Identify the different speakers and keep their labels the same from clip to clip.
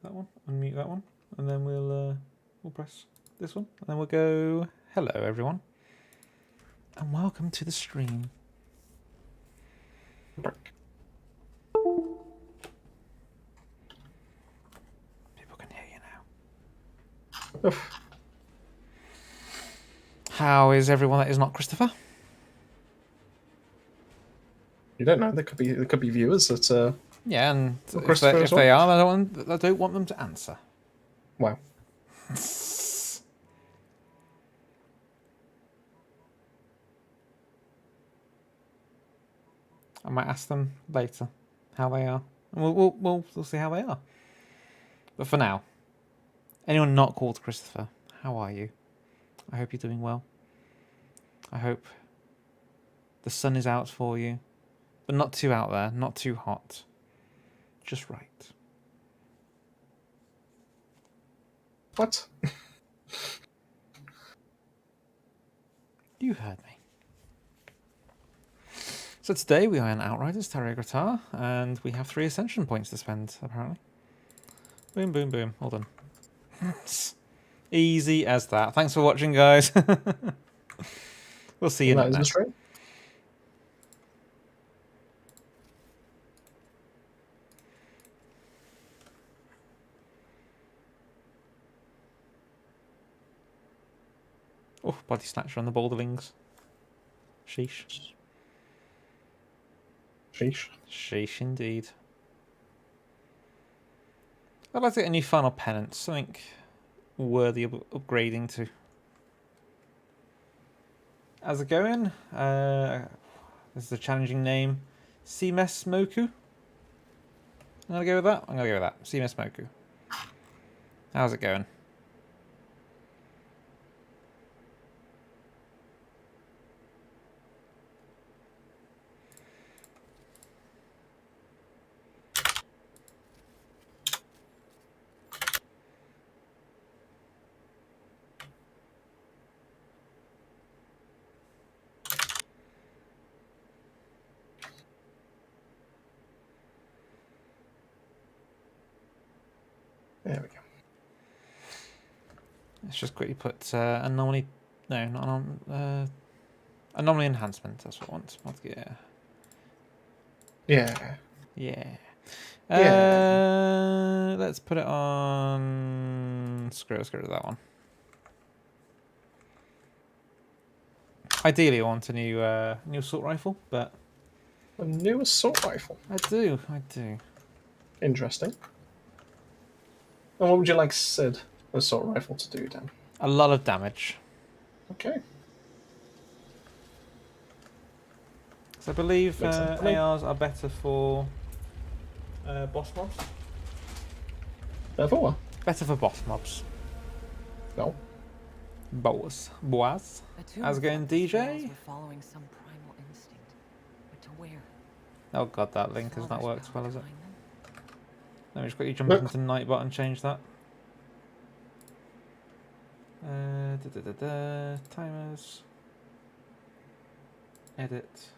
Speaker 1: that one, unmute that one, and then we'll press this one, and then we'll go hello everyone, and welcome to the stream. People can hear you now.
Speaker 2: Oof.
Speaker 1: How is everyone that is not Christopher?
Speaker 2: You don't know. There could be viewers that.
Speaker 1: Yeah, and if
Speaker 2: Christopher
Speaker 1: they are, I don't want them to answer.
Speaker 2: Wow.
Speaker 1: I might ask them later how they are, and we'll see how they are. But for now, anyone not called Christopher, how are you? I hope you're doing well. I hope the sun is out for you, but not too out there, not too hot, just right.
Speaker 2: What?
Speaker 1: You heard me. So today we are in Outriders, Terra Gratar, and we have 3 ascension points to spend, apparently. Boom, boom, boom. All done. Easy as that. Thanks for watching, guys. We'll see you next time. Oh, body snatcher on the boulderlings. Sheesh.
Speaker 2: Sheesh.
Speaker 1: Sheesh indeed. I'd like to get a new final penance, something worthy of upgrading to. How's it going? This is a challenging name. Seames Moku? I'm gonna go with that. I'm gonna go with that. Seames Moku. How's it going?
Speaker 2: There we go.
Speaker 1: Let's just quickly put anomaly. No, not anomaly enhancement. That's what I want.
Speaker 2: Yeah.
Speaker 1: Yeah.
Speaker 2: Yeah.
Speaker 1: Let's put it on. Screw it. Let's get rid of that one. Ideally, I want a new assault rifle, but
Speaker 2: A new assault rifle.
Speaker 1: I do.
Speaker 2: Interesting. And what would you like said assault rifle to do, Dan?
Speaker 1: A lot of damage.
Speaker 2: Okay.
Speaker 1: So I believe
Speaker 2: Makes sense.
Speaker 1: ARs are better for boss mobs.
Speaker 2: For what?
Speaker 1: Better for boss mobs.
Speaker 2: No.
Speaker 1: Boas. How's it going, DJ?
Speaker 3: Following some primal instinct, but to where?
Speaker 1: Oh god, that link has not worked well, has it? Let me just quickly jump into Nightbot and change that. Timers. Edit.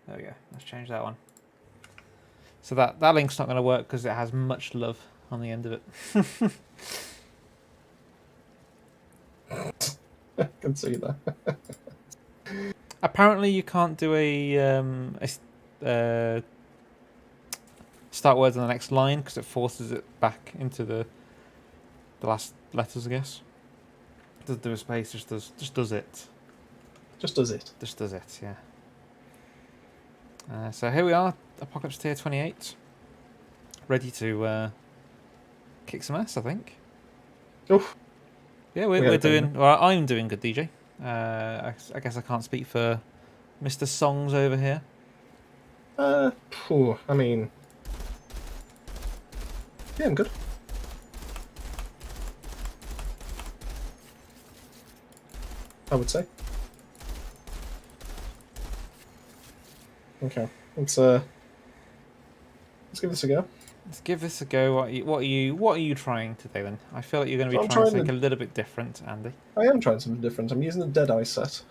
Speaker 1: There we go. Let's change that one. So that link's not going to work because it has much love on the end of it.
Speaker 2: I can see that.
Speaker 1: Apparently, you can't do a start words on the next line because it forces it back into the last letters, I guess. It doesn't do a space, just does it.
Speaker 2: Just does it.
Speaker 1: Just does it, yeah. So here we are, Apocalypse Tier 28. Ready to kick some ass, I think.
Speaker 2: Oof.
Speaker 1: Yeah, we're doing... Well, I'm doing good, DJ. I guess I can't speak for Mr. Songs over here.
Speaker 2: I mean... Yeah, I'm good. I would say. Okay, let's give this a go.
Speaker 1: Let's give this a go. What are you trying to do then? I feel like you're going to be
Speaker 2: I'm
Speaker 1: trying
Speaker 2: trying
Speaker 1: something a little bit different, Andy.
Speaker 2: I am trying something different. I'm using the Deadeye set.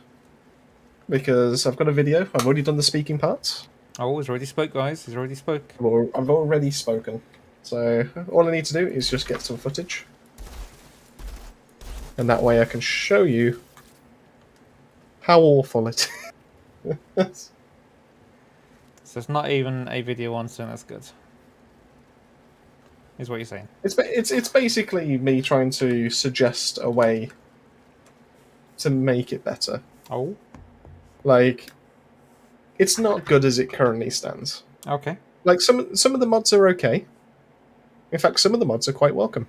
Speaker 2: Because I've got a video. I've already done the speaking parts.
Speaker 1: Oh, he's already spoke, guys. He's already spoke.
Speaker 2: I've already spoken. So all I need to do is just get some footage. And that way I can show you how awful it is.
Speaker 1: So it's not even a video on, so that's good. Is what you're saying.
Speaker 2: It's basically me trying to suggest a way to make it better.
Speaker 1: Oh.
Speaker 2: Like, it's not good as it currently stands.
Speaker 1: Okay.
Speaker 2: Like, some of the mods are okay. In fact, some of the mods are quite welcome.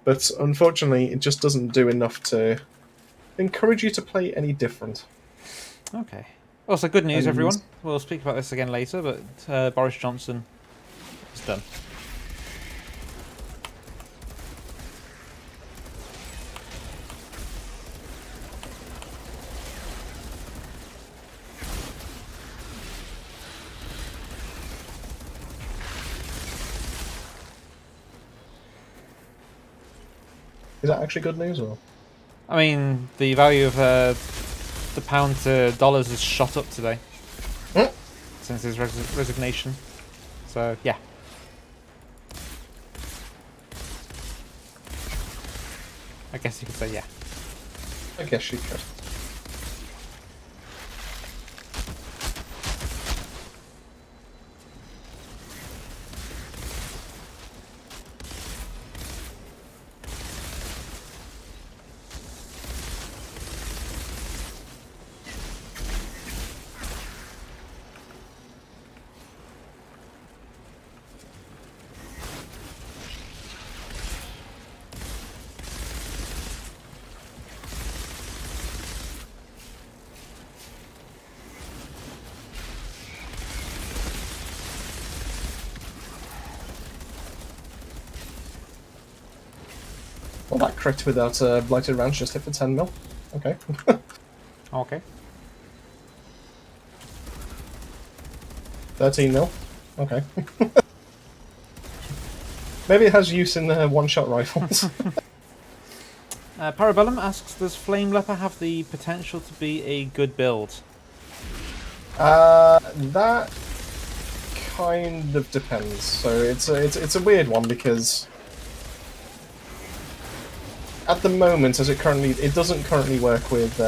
Speaker 2: But unfortunately, it just doesn't do enough to encourage you to play any different.
Speaker 1: Okay. Also, good news,
Speaker 2: And-
Speaker 1: everyone. We'll speak about this again later, but Boris Johnson is done.
Speaker 2: Is that actually good news, or?
Speaker 1: I mean, the value of the pound to dollars has shot up today
Speaker 2: Hmm?
Speaker 1: since his resignation. So, yeah. I guess you could say yeah.
Speaker 2: I guess you could. Well, that crit without a blighted ranch just hit for 10 mil. Okay.
Speaker 1: Okay.
Speaker 2: 13 mil. Okay. Maybe it has use in one-shot rifles.
Speaker 1: Parabellum asks, does Flame Leper have the potential to be a good build?
Speaker 2: That kind of depends. So it's a weird one because at the moment, it doesn't currently work with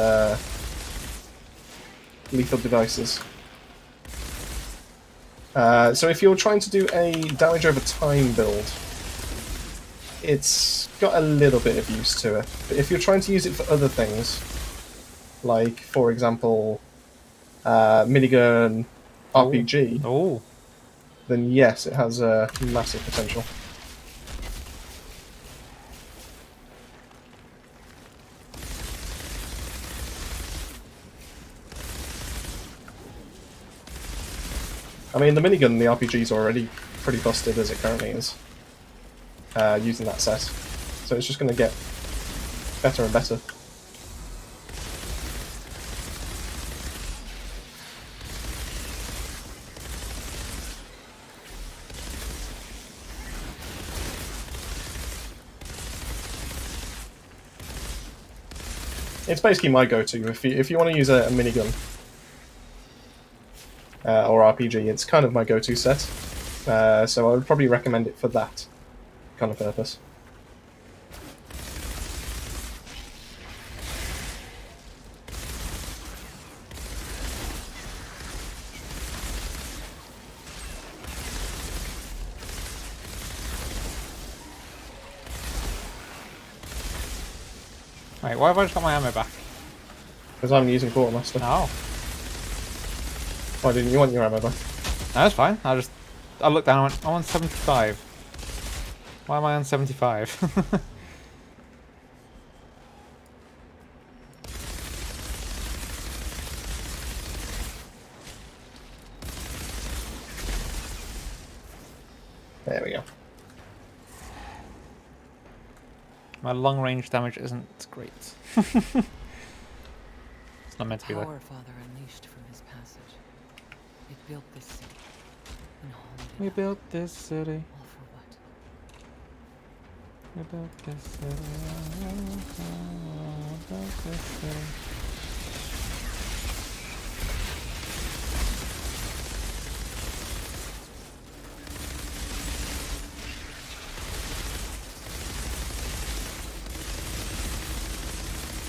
Speaker 2: lethal devices. So if you're trying to do a damage over time build, it's got a little bit of use to it. But if you're trying to use it for other things, like, for example, minigun, RPG,
Speaker 1: Oh.
Speaker 2: then yes, it has massive potential. I mean, the minigun and the RPG is already pretty busted as it currently is, using that set. So it's just going to get better and better. It's basically my go-to. If you want to use a minigun or RPG, it's kind of my go-to set. So I would probably recommend it for that kind of purpose.
Speaker 1: Wait, why have I just got my ammo back?
Speaker 2: Because I'm using Quartermaster.
Speaker 1: Oh.
Speaker 2: Why didn't you want your ammo back?
Speaker 1: No, that's fine. I looked down and went, I'm on 75. Why am I on 75?
Speaker 2: There we go.
Speaker 1: My long range damage isn't great. It's not meant to be there.
Speaker 3: Power Father unleashed from his passage. It built this city. And haunted
Speaker 1: We
Speaker 3: us.
Speaker 1: built this city.
Speaker 3: All for what?
Speaker 1: We built this city. We built this city.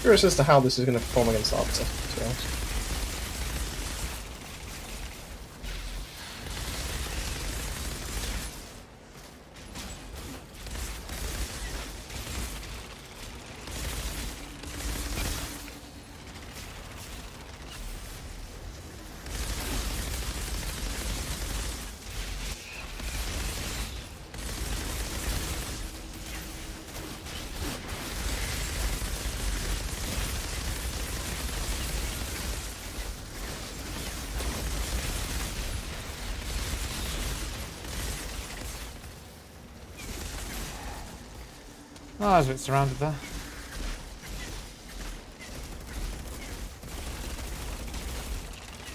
Speaker 2: Curious as to how this is going to perform against Arbiter, to be honest.
Speaker 1: Oh, I was a bit surrounded there.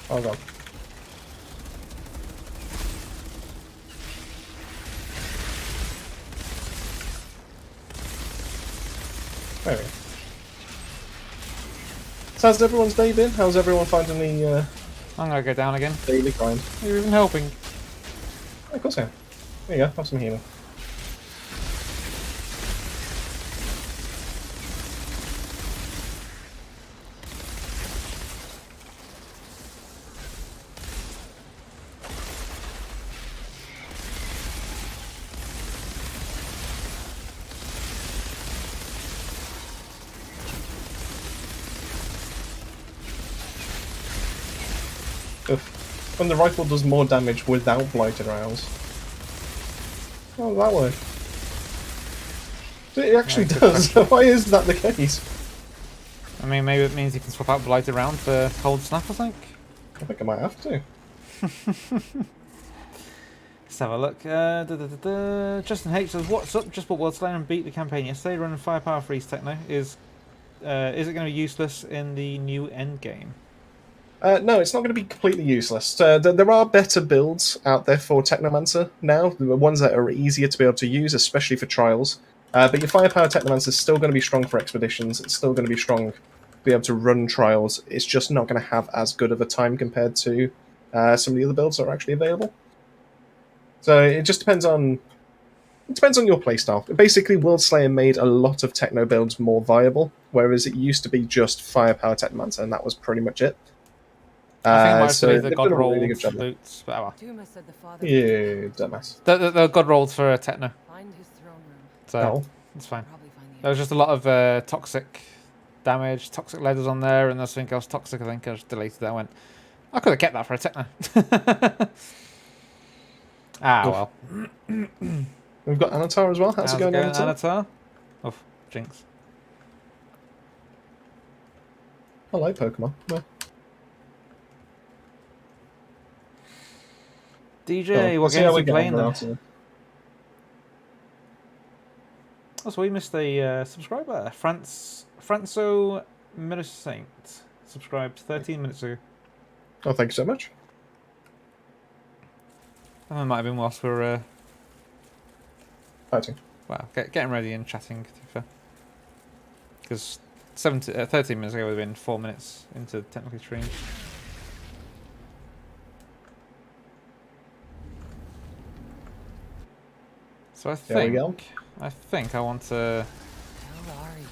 Speaker 2: Oh god. There we go. So how's everyone's day been? How's everyone finding the
Speaker 1: I'm gonna go down again.
Speaker 2: daily grind?
Speaker 1: You're even helping.
Speaker 2: Oh, of course I am. There you go, have some healing. Oof. When the rifle does more damage without blighted rounds. Oh, that way. It actually
Speaker 1: Yeah, good
Speaker 2: does.
Speaker 1: question.
Speaker 2: Why is that the case?
Speaker 1: I mean, maybe it means you can swap out Blighted Round for Cold Snap, I think.
Speaker 2: I think I might have to.
Speaker 1: Let's have a look. Justin H says, "What's up? Just bought WORLDSLAYER and beat the campaign yesterday. Running Firepower Freeze Techno. Is it going to be useless in the new endgame?"
Speaker 2: No, it's not going to be completely useless. There are better builds out there for Technomancer now, the ones that are easier to be able to use, especially for trials. But your Firepower Technomancer is still going to be strong for expeditions, it's still going to be strong to be able to run trials, it's just not going to have as good of a time compared to some of the other builds that are actually available. So it just depends on... It depends on your playstyle. Basically, WORLDSLAYER made a lot of Techno builds more viable, whereas it used to be just Firepower Technomancer, and that was pretty much it.
Speaker 1: I think I might have
Speaker 2: So
Speaker 1: to leave the
Speaker 2: they've
Speaker 1: God
Speaker 2: done a really
Speaker 1: rolled
Speaker 2: good job there.
Speaker 1: boots, but oh well.
Speaker 3: Duma said the father
Speaker 2: You dumbass.
Speaker 1: The God rolled for Techno,
Speaker 3: find his throne room.
Speaker 1: so
Speaker 2: Oh.
Speaker 1: it's fine.
Speaker 3: Probably find the
Speaker 1: There was just a lot of toxic damage, toxic leathers on there, and there's something else toxic. I think I just deleted that. I went, I could have kept that for a Techno. Ah well.
Speaker 2: We've got Anatar as well. How's it going, Anatar?
Speaker 1: Anatar? Oh, jinx.
Speaker 2: I like Pokemon. Yeah.
Speaker 1: DJ,
Speaker 2: Cool.
Speaker 1: what
Speaker 2: Let's see how
Speaker 1: games
Speaker 2: we
Speaker 1: are you
Speaker 2: get on
Speaker 1: playing
Speaker 2: there
Speaker 1: then?
Speaker 2: after.
Speaker 1: Oh, so we missed a subscriber. Franco Saint subscribed 13 minutes ago.
Speaker 2: Oh, thank you so much.
Speaker 1: That might have been whilst we were
Speaker 2: Fighting.
Speaker 1: well, getting ready and chatting, to be fair. Because 13 minutes ago would have been 4 minutes into technically stream. So
Speaker 2: There we go.
Speaker 1: I think I want to
Speaker 3: hell are you?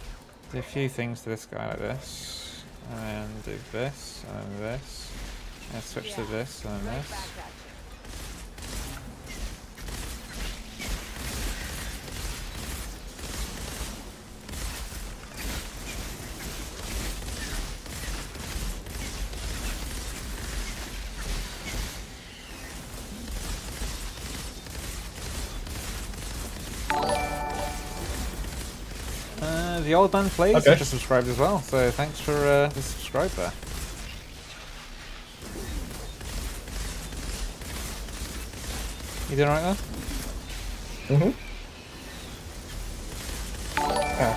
Speaker 1: do a few things to this guy like this, and then do this, and then this, and switch to this, and then this. The old man plays
Speaker 2: Okay.
Speaker 1: just subscribed as well, so thanks for the subscribe there. You doing alright there?
Speaker 2: Mm-hmm. Ah,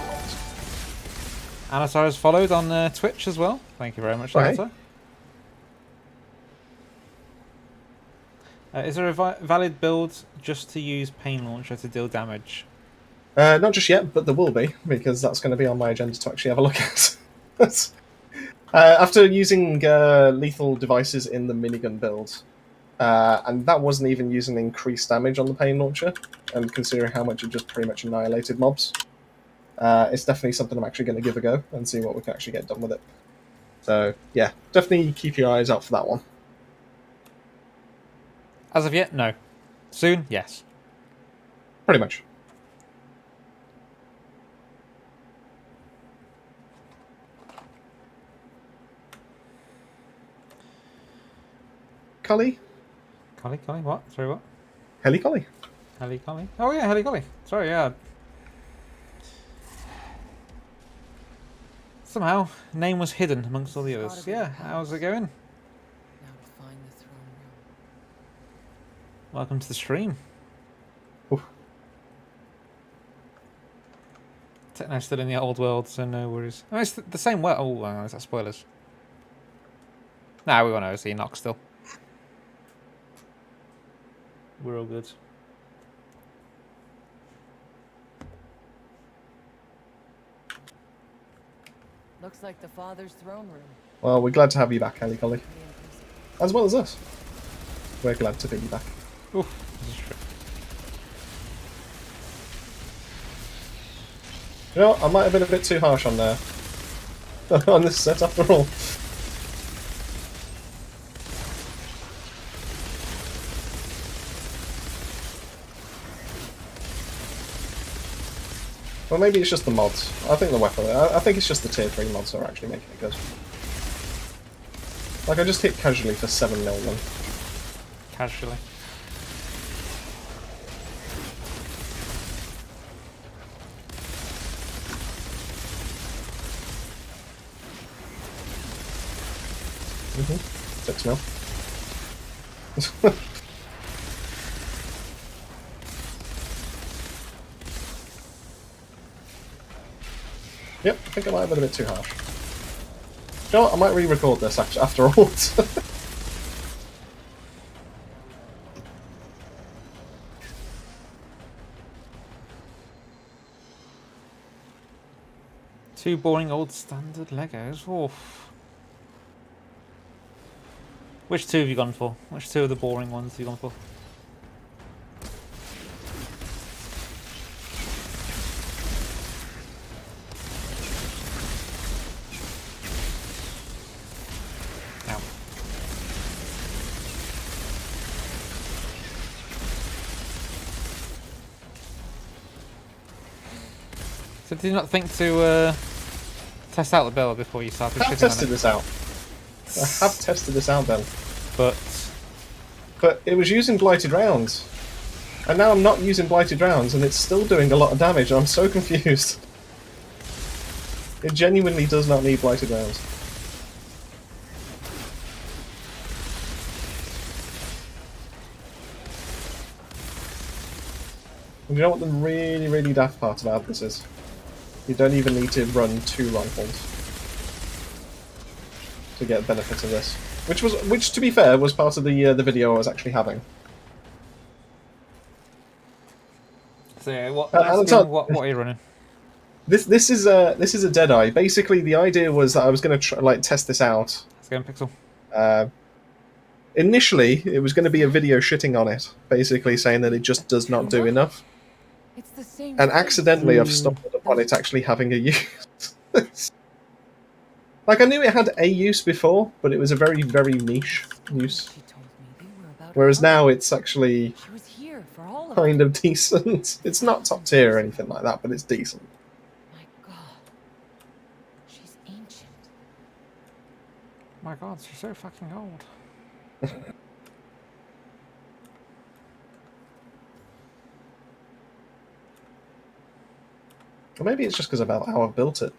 Speaker 1: Anatar has followed on Twitch as well. Thank you very much,
Speaker 2: Right.
Speaker 1: Anatar. Is there a valid build just to use Pain Launcher to deal damage?
Speaker 2: not just yet, but there will be, because that's going to be on my agenda to actually have a look at. After using lethal devices in the minigun build, and that wasn't even using increased damage on the pain launcher, and considering how much it just pretty much annihilated mobs, it's definitely something I'm actually going to give a go and see what we can actually get done with it. So yeah, definitely keep your eyes out for that one.
Speaker 1: As of yet, no. Soon, yes.
Speaker 2: Pretty much. Cully?
Speaker 1: Collie, what? Sorry, what?
Speaker 2: Helly Cully.
Speaker 1: Helly Collie? Oh yeah, Helly Collie. Sorry, yeah. Somehow, name was hidden amongst all the
Speaker 3: It's
Speaker 1: others.
Speaker 3: gotta be
Speaker 1: Yeah,
Speaker 3: the
Speaker 1: how's it
Speaker 3: palace.
Speaker 1: going?
Speaker 3: Now to find the throne room.
Speaker 1: Welcome to the stream.
Speaker 2: Oof.
Speaker 1: Techno's still in the old world, so no worries. Oh, it's the same world. Oh, is that spoilers? Nah, we won't know. See Nox still. We're all good.
Speaker 3: Looks like the father's throne room.
Speaker 2: Well, we're glad to have you back, Helly Cully.
Speaker 3: Pretty impressive.
Speaker 2: As well as us. We're glad to be back.
Speaker 1: Oof, this is true.
Speaker 2: You know what? I might have been a bit too harsh on on this set after all. Well, maybe it's just the mods. I think the weapon. I think it's just the tier 3 mods that are actually making it good. Like, I just hit casually for 7 mil then.
Speaker 1: Casually.
Speaker 2: Mm-hmm. 6 mil. Yep, I think I might have been a bit too harsh. You know what? I might re-record this after all.
Speaker 1: Two boring old standard Legos. Oof. Which two have you gone for? Which two of the boring ones have you gone for? Ow. So did you not think to test out the build before you started
Speaker 2: I have
Speaker 1: shitting on
Speaker 2: tested
Speaker 1: it?
Speaker 2: this out. I have tested this out then.
Speaker 1: But
Speaker 2: But it was using blighted rounds. And now I'm not using blighted rounds and it's still doing a lot of damage. I'm so confused. It genuinely does not need blighted rounds. And you know what the really, really daft part about this is? You don't even need to run 2 rifles to get benefit of this. Which, to be fair, was part of the video I was actually having.
Speaker 1: so yeah, what are you running?
Speaker 2: This is a Deadeye. Basically, the idea was that I was going to test this out.
Speaker 1: Let's go in Pixel.
Speaker 2: Initially, it was going to be a video shitting on it, basically saying that it just does not do enough.
Speaker 3: It's the same
Speaker 2: And
Speaker 3: thing.
Speaker 2: accidentally, I've stumbled upon it actually having a use. Like, I knew it had a use before, but it was a very, very niche use.
Speaker 3: She told me they were about
Speaker 2: Whereas
Speaker 3: her
Speaker 2: now
Speaker 3: mother.
Speaker 2: it's actually
Speaker 3: She was here for all of
Speaker 2: kind
Speaker 3: it.
Speaker 2: of decent. It's not top tier or anything like that, but it's decent.
Speaker 3: My God. She's ancient.
Speaker 1: My God, she's so fucking old.
Speaker 2: Or maybe it's just because about how I've built it.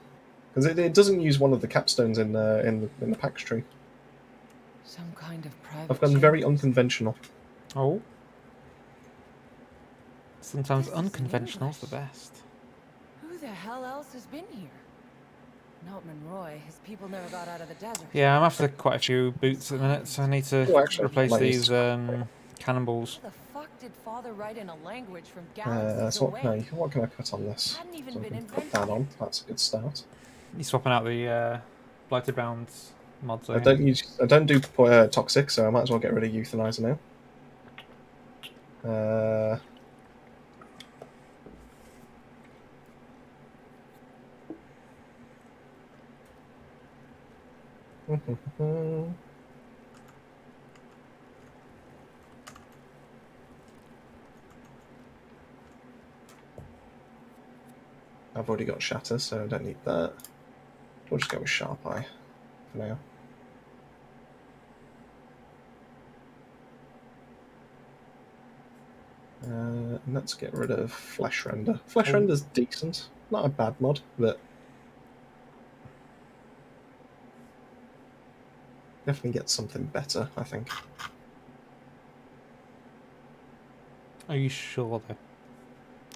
Speaker 2: Because it doesn't use one of the capstones in the package tree.
Speaker 3: Some kind of private.
Speaker 2: I've gone very
Speaker 3: chambers.
Speaker 2: unconventional.
Speaker 1: Oh. Sometimes
Speaker 3: This is
Speaker 1: unconventional's the
Speaker 3: English.
Speaker 1: best.
Speaker 3: Who the hell else has been here? Not Monroy. His people never got out of the desert.
Speaker 1: Yeah, I'm after quite a few boots at the minute, so I need to
Speaker 2: Oh, actually,
Speaker 1: replace
Speaker 2: might
Speaker 1: these
Speaker 2: use-
Speaker 1: cannonballs.
Speaker 3: How the fuck did Father write in a language from galaxies
Speaker 2: So
Speaker 3: away?
Speaker 2: what can I put on this?
Speaker 3: Hadn't even
Speaker 2: So I
Speaker 3: been
Speaker 2: can put
Speaker 3: invented
Speaker 2: that on.
Speaker 3: yet.
Speaker 2: That's a good start.
Speaker 1: You swapping out the blighted rounds mods?
Speaker 2: I don't do toxic, so I might as well get rid of euthanizer now. I've already got Shatter, so I don't need that. We'll just go with Sharp Eye for now. And let's get rid of Flesh Render. Flesh Render's decent. Not a bad mod, but definitely get something better, I think.
Speaker 1: Are you sure though?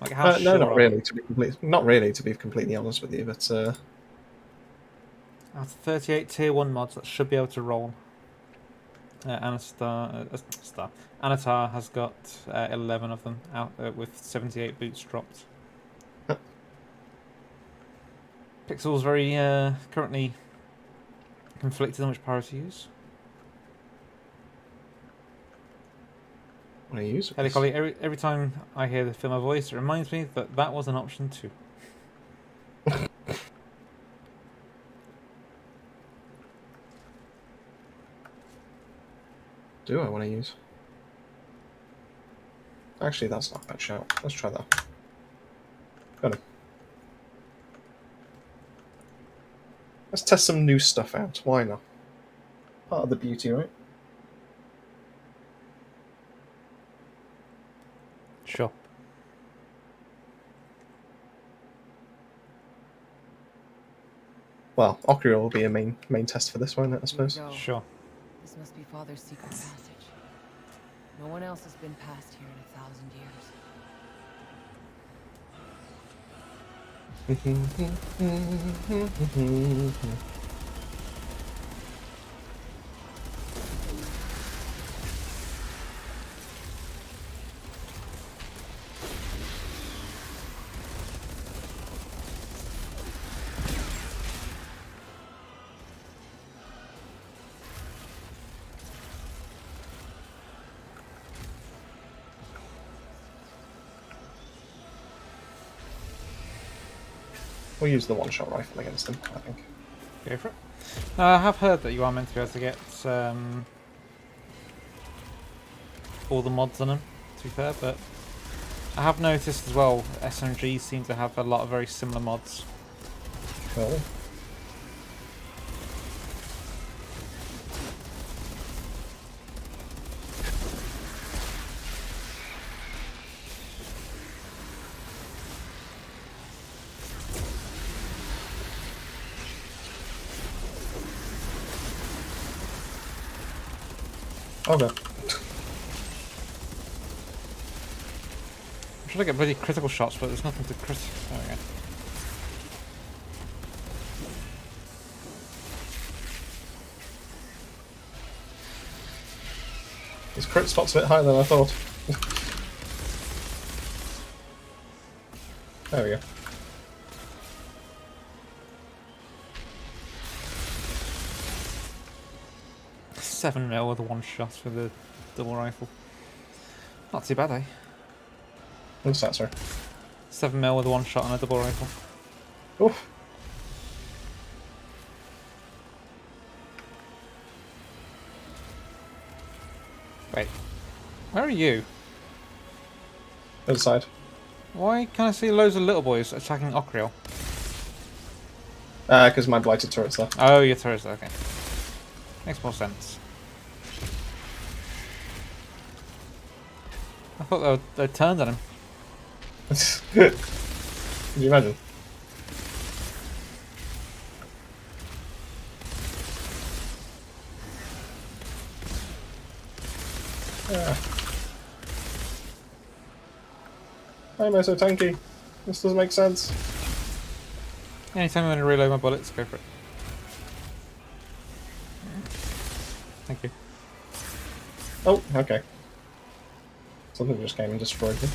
Speaker 1: Like how
Speaker 2: No,
Speaker 1: sure
Speaker 2: not
Speaker 1: are
Speaker 2: really.
Speaker 1: you?
Speaker 2: Not really, to be completely honest with you. But
Speaker 1: Out of 38 tier 1 mods that should be able to roll. Anatar has got 11 of them out with 78 boots dropped. Pixel's very currently conflicted on which power to use.
Speaker 2: what do you use?
Speaker 1: Hey, Collie, every time I hear the film voice, it reminds me that that was an option too.
Speaker 2: Do I want to use? Actually, that's not a bad shout. Let's try that. Got him. Let's test some new stuff out. Why not? Part of the beauty, right?
Speaker 1: Sure.
Speaker 2: Well, Okriel will be a main test for this one, I suppose.
Speaker 3: Here we go.
Speaker 1: Sure.
Speaker 3: This must be Father's secret passage. No one else has been past here in 1,000 years.
Speaker 2: We'll use the one-shot rifle against him, I think.
Speaker 1: Go for it. I have heard that you are meant to be able to get all the mods on them, to be fair, but I have noticed as well SMGs seem to have a lot of very similar mods.
Speaker 2: Cool. Okay.
Speaker 1: I'm trying to get bloody critical shots, but there's nothing to crit. There we go.
Speaker 2: His crit spot's a bit higher than I thought. There we go.
Speaker 1: Seven mil with a one shot with a double rifle. Not too bad, eh?
Speaker 2: What's that, sir?
Speaker 1: 7 mil with a one shot and a double rifle.
Speaker 2: Oof.
Speaker 1: Wait, where are you?
Speaker 2: Other side.
Speaker 1: Why can I see loads of little boys attacking Okriel?
Speaker 2: Because my blighted turret's there.
Speaker 1: Oh, your turret's there, okay. Makes more sense. I thought they turned on him.
Speaker 2: Can you imagine? Yeah. Why am I so tanky? This doesn't make sense.
Speaker 1: Anytime I'm going to reload my bullets, go for it. Thank you.
Speaker 2: Oh, okay. Something just came and destroyed me.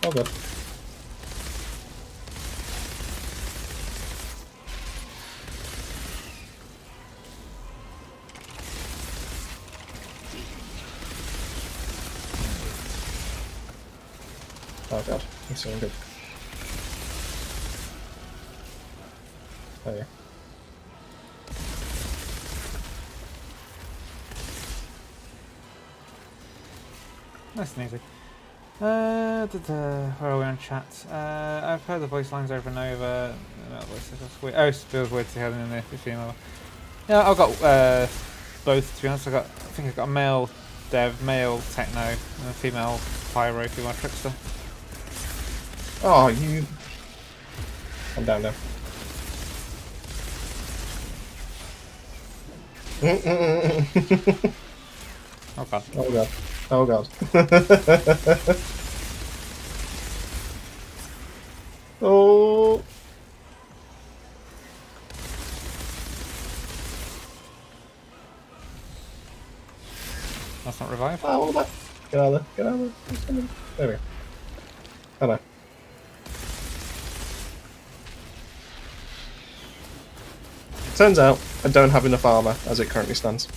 Speaker 2: Oh good. Oh god, he's doing good. There you go.
Speaker 1: Nice and easy. Where are we on chat? I've heard the voice lines over and over. That's weird. Oh, it feels weird to hear them in the female. Yeah, I've got both, to be honest. I think I've got a male dev, male techno, and a female pyro, female trickster.
Speaker 2: Oh, you... I'm down now.
Speaker 1: Oh god.
Speaker 2: Oh god. Oh god. Oh.
Speaker 1: That's not revive.
Speaker 2: Oh, what about? Get out of there. Get out of there. There we go. Hello. Turns out I don't have enough armor as it currently stands.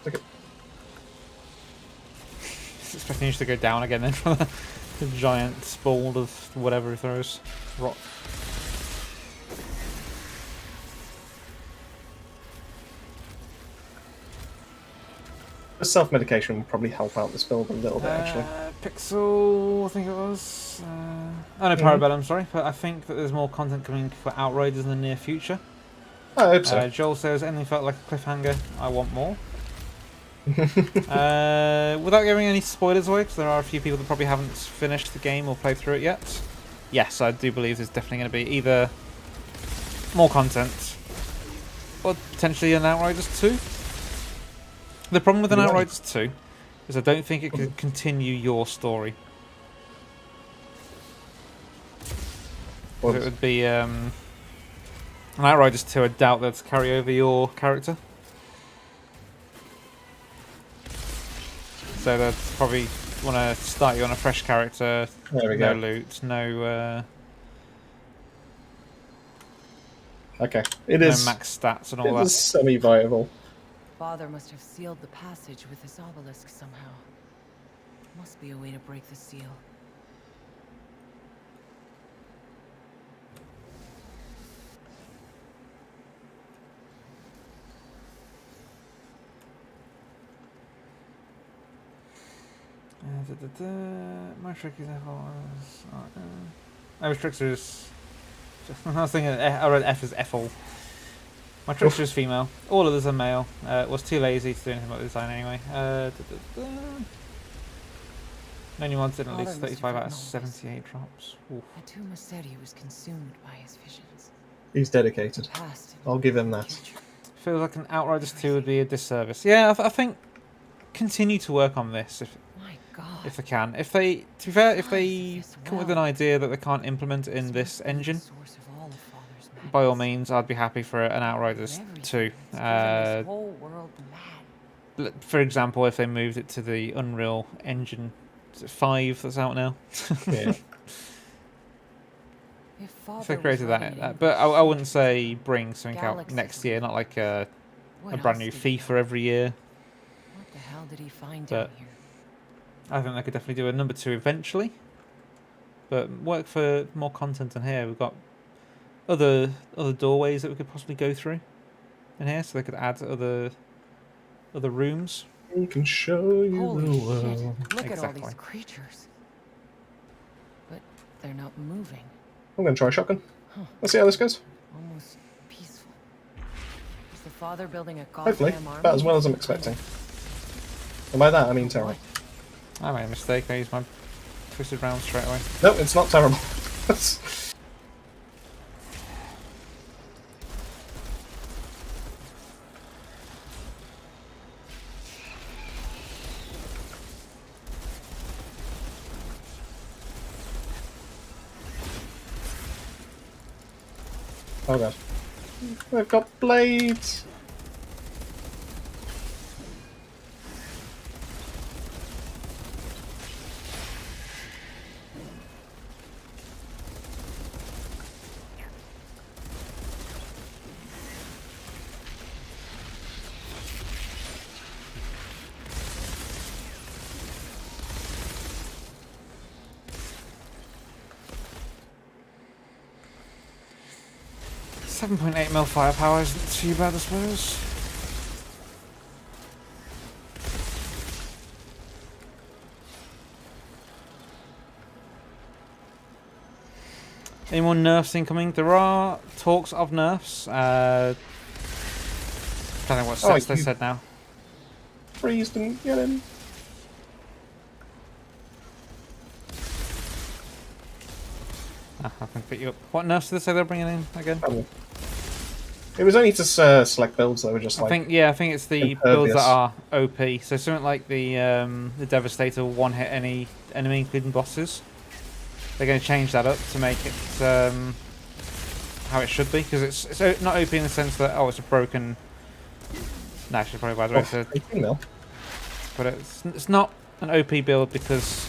Speaker 2: Okay.
Speaker 1: Just expecting you to go down again then from the giant ball of whatever he throws. Rock.
Speaker 2: The self-medication will probably help out this build a little bit, actually.
Speaker 1: Pixel, I think it was. Oh no, Parabellum, sorry. But I think that there's more content coming for Outriders in the near future.
Speaker 2: I hope so.
Speaker 1: Joel says, anything felt like a cliffhanger. I want more. Without giving any spoilers away, because there are a few people that probably haven't finished the game or played through it yet. Yes, I do believe there's definitely going to be either more content or potentially an Outriders 2. The problem with an Outriders 2 is I don't think it could continue your story.
Speaker 2: Well,
Speaker 1: It would be an Outriders 2, I doubt they'd carry over your character. So they'd probably want to start you on a fresh character,
Speaker 2: there we
Speaker 1: no
Speaker 2: go.
Speaker 1: loot, no
Speaker 2: Okay. It
Speaker 1: no
Speaker 2: is.
Speaker 1: max stats and all
Speaker 2: It
Speaker 1: that.
Speaker 2: is semi-viable.
Speaker 3: Father must have sealed the passage with this obelisk somehow. Must be a way to break the seal.
Speaker 1: My trick is my trickster is. I was thinking I read F as Ethel. My trickster is female. All others are male. Was too lazy to do anything about the design anyway. No new mods didn't at least
Speaker 3: Father must have
Speaker 1: 35 out of
Speaker 3: written all this.
Speaker 1: 78 drops. Oof.
Speaker 3: Atuma said he was consumed by his visions.
Speaker 2: He's dedicated.
Speaker 3: Past
Speaker 2: I'll give him
Speaker 3: and
Speaker 2: that.
Speaker 3: future.
Speaker 1: Feels like an Outriders 2 would be a disservice. Yeah, I think continue to work on this
Speaker 3: My God.
Speaker 1: if they can. If they, to be fair, if they
Speaker 3: Yes,
Speaker 1: come with
Speaker 3: well.
Speaker 1: an idea that they can't implement it in
Speaker 3: This
Speaker 1: this
Speaker 3: must be the
Speaker 1: engine,
Speaker 3: source of all of Father's
Speaker 1: by all
Speaker 3: madness.
Speaker 1: means, I'd be happy for an Outriders
Speaker 3: Everything
Speaker 1: 2.
Speaker 3: has driven this whole world mad.
Speaker 1: For example, if they moved it to the Unreal Engine 5 that's out now.
Speaker 2: Yeah.
Speaker 3: If
Speaker 1: If
Speaker 3: Father
Speaker 1: they
Speaker 3: was
Speaker 1: created
Speaker 3: writing
Speaker 1: that,
Speaker 3: in
Speaker 1: but I
Speaker 3: English,
Speaker 1: wouldn't say bring something out
Speaker 3: Galaxy
Speaker 1: next year, not like a
Speaker 3: what
Speaker 1: brand
Speaker 3: else
Speaker 1: new
Speaker 3: did he
Speaker 1: FIFA
Speaker 3: know?
Speaker 1: every year.
Speaker 3: What the hell did he find
Speaker 1: But-
Speaker 3: down here?
Speaker 1: I think they could definitely do a number 2 eventually. But work for more content in here. We've got other doorways that we could possibly go through in here, so they could add other rooms.
Speaker 2: We can show you
Speaker 3: Holy
Speaker 2: the
Speaker 3: shit!
Speaker 2: world.
Speaker 3: Look at all
Speaker 1: Exactly.
Speaker 3: these creatures. But they're not moving.
Speaker 2: I'm going to try shotgun.
Speaker 3: Huh.
Speaker 2: Let's see how this goes.
Speaker 3: Almost peaceful. Is the father building a
Speaker 2: Hopefully,
Speaker 3: goddamn army?
Speaker 2: about as well as I'm expecting. And by that, I mean terrible.
Speaker 1: I made a mistake. I used my twisted round straight away.
Speaker 2: No, it's not terrible. Oh god. We've got blades!
Speaker 1: 7.8 mil firepower isn't too bad, I suppose. Any more nerfs incoming? There are talks of nerfs. I don't know what sets they said now.
Speaker 2: Freeze them, get him.
Speaker 1: Ah, I can pick you up. What nerfs did they say they're bringing in again?
Speaker 2: It was only to select builds that were just like.
Speaker 1: I think it's the builds that are OP. So something like the Devastator will one hit any enemy, including bosses. They're going to change that up to make it how it should be, because it's not OP in the sense that it's a broken. No, actually, probably by the way. So,
Speaker 2: 18 mil.
Speaker 1: but it's not an OP build because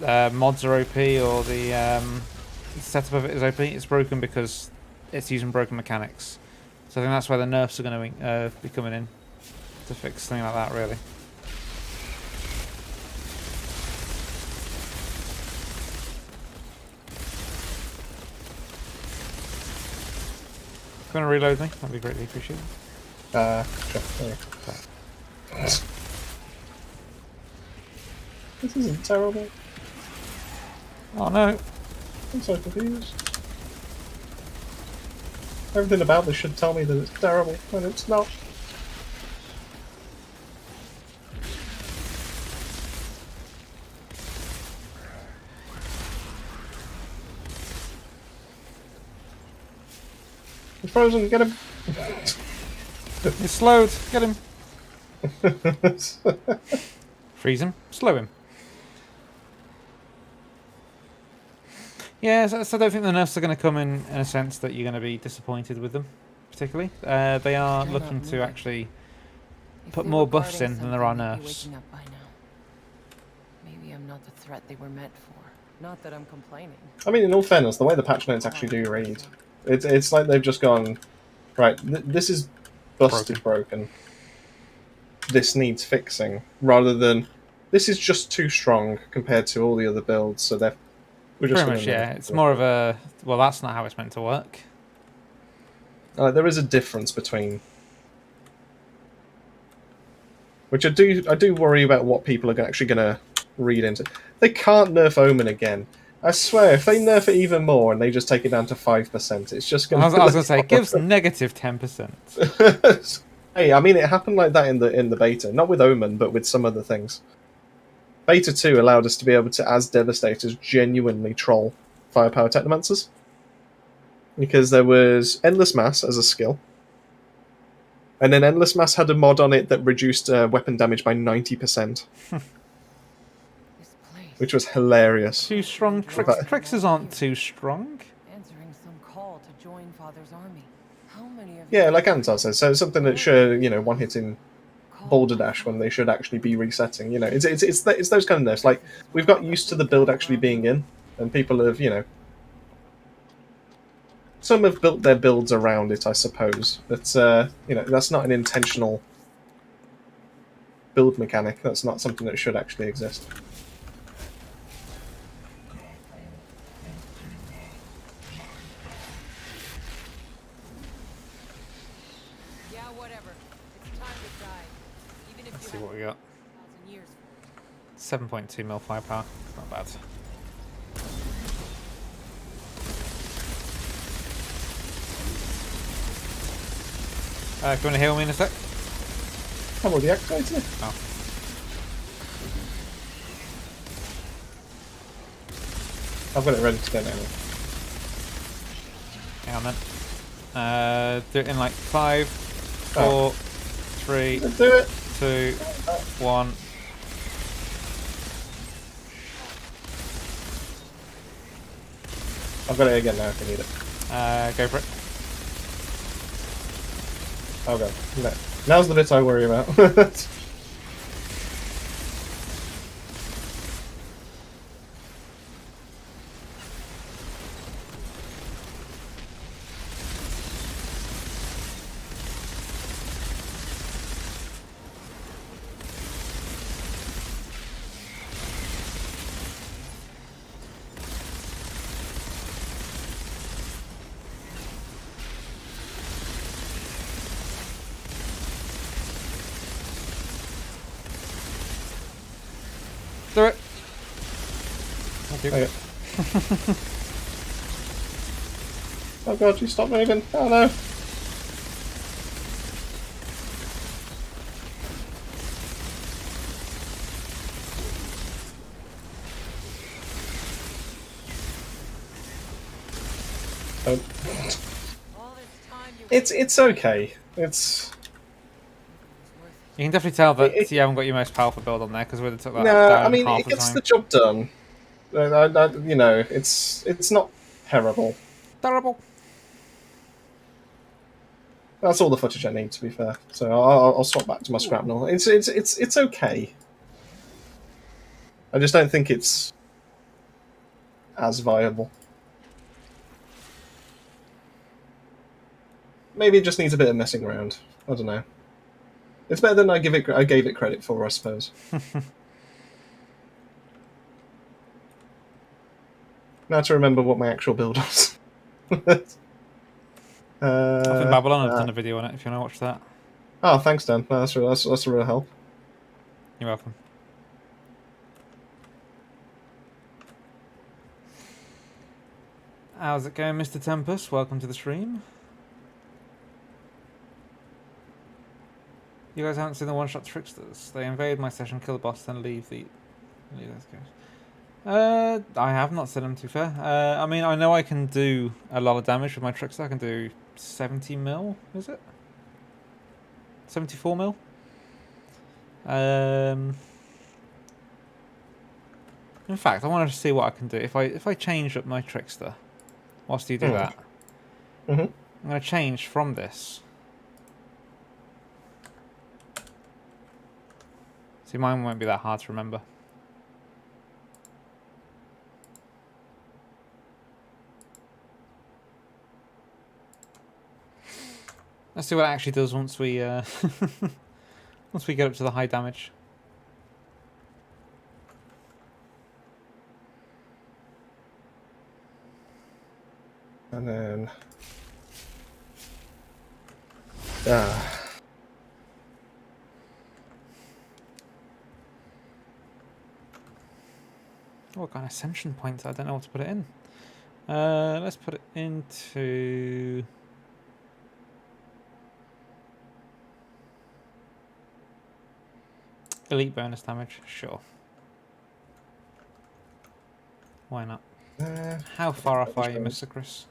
Speaker 1: mods are OP or the setup of it is OP. It's broken because it's using broken mechanics. So I think that's why the nerfs are going to be coming in to fix something like that, really. If you want to reload me, that'd be greatly appreciated.
Speaker 2: Sure. There you go. This isn't terrible.
Speaker 1: Oh no!
Speaker 2: I'm so confused. Everything about this should tell me that it's terrible, and it's not. He's frozen, get him!
Speaker 1: He's slowed! Get him! Freeze him, slow him. Yeah, so I don't think the nerfs are going to come in a sense that you're going to be disappointed with them, particularly. They are looking to actually put more buffs in than there are nerfs.
Speaker 3: Maybe I'm not the threat they were meant for. Not that I'm complaining.
Speaker 2: I mean, in all fairness, the way the patch notes actually do read, it's like they've just gone, right, this is busted broken. This needs fixing, rather than, this is just too strong compared to all the other builds, so they're...
Speaker 1: Pretty much, yeah. It's more of a, well, that's not how it's meant to work.
Speaker 2: There is a difference between... Which I do worry about what people are actually going to read into. They can't nerf Omen again. I swear, if they nerf it even more and they just take it down to 5%, it's just going to...
Speaker 1: I was going to say, it gives negative 10%.
Speaker 2: Hey, I mean, it happened like that in the beta. Not with Omen, but with some other things. Beta 2 allowed us to be able to, as Devastators, genuinely troll Firepower Technomancers. Because there was Endless Mass as a skill. And then Endless Mass had a mod on it that reduced weapon damage by 90%. Which was hilarious.
Speaker 1: Too strong. Trixers aren't too strong.
Speaker 3: Answering some call to join Father's army. How many of
Speaker 2: Yeah, like Antar says, so something that should, one-hitting Boulder Dash when they should actually be resetting. It's those kind of nerfs. Like, we've got used to the build actually being in, and people have, some have built their builds around it, I suppose. But that's not an intentional build mechanic. That's not something that should actually exist.
Speaker 1: Let's see what we got. 7.2 mil firepower. Not bad. Do you want to heal me in a sec?
Speaker 2: I've already activated it.
Speaker 1: Oh.
Speaker 2: I've got it ready to go now.
Speaker 1: Hang on then. Do it in like 5, 4, 3,
Speaker 2: Let's do it.
Speaker 1: 2, 1.
Speaker 2: I've got it again now if you need it.
Speaker 1: Go for it.
Speaker 2: Okay. No. Now's the bit I worry about.
Speaker 1: Do it. Thank you.
Speaker 2: Okay. Oh god, you stop moving. Oh no. Oh.
Speaker 3: All this time you
Speaker 2: It's okay. It's
Speaker 1: You can definitely tell that
Speaker 2: It-
Speaker 1: you haven't got your most powerful build on there because we would have took that
Speaker 2: no.
Speaker 1: down
Speaker 2: I mean,
Speaker 1: half
Speaker 2: it
Speaker 1: the
Speaker 2: gets
Speaker 1: time.
Speaker 2: the job done. You know, it's not terrible.
Speaker 1: Terrible.
Speaker 2: That's all the footage I need, to be fair. So I'll swap back to my scrapnel. It's okay. I just don't think it's as viable. Maybe it just needs a bit of messing around. I don't know. It's better than I gave it credit for, I suppose. Now to remember what my actual build was.
Speaker 1: I think Babylon have done a video on it. If you want to watch that,
Speaker 2: Oh, thanks, Dan. No, that's a real help.
Speaker 1: you're welcome. How's it going, Mr. Tempest? Welcome to the stream. You guys haven't seen the one-shot tricksters. They invade my session, kill the boss, then leave those guys. I have not seen them, to be fair. I mean, I know I can do a lot of damage with my trickster. I can do 70 mil, is it? 74 mil? In fact, I wanted to see what I can do. If I change up my trickster, whilst you do that,
Speaker 2: Mm-hmm.
Speaker 1: I'm going to change from this. See, mine won't be that hard to remember. Let's see what it actually does once we once we get up to the high damage.
Speaker 2: And then...
Speaker 1: Oh, I've got an ascension point. I don't know what to put it in. Let's put it into... elite bonus damage. Sure. Why not? How far off are you, Mr. Chris?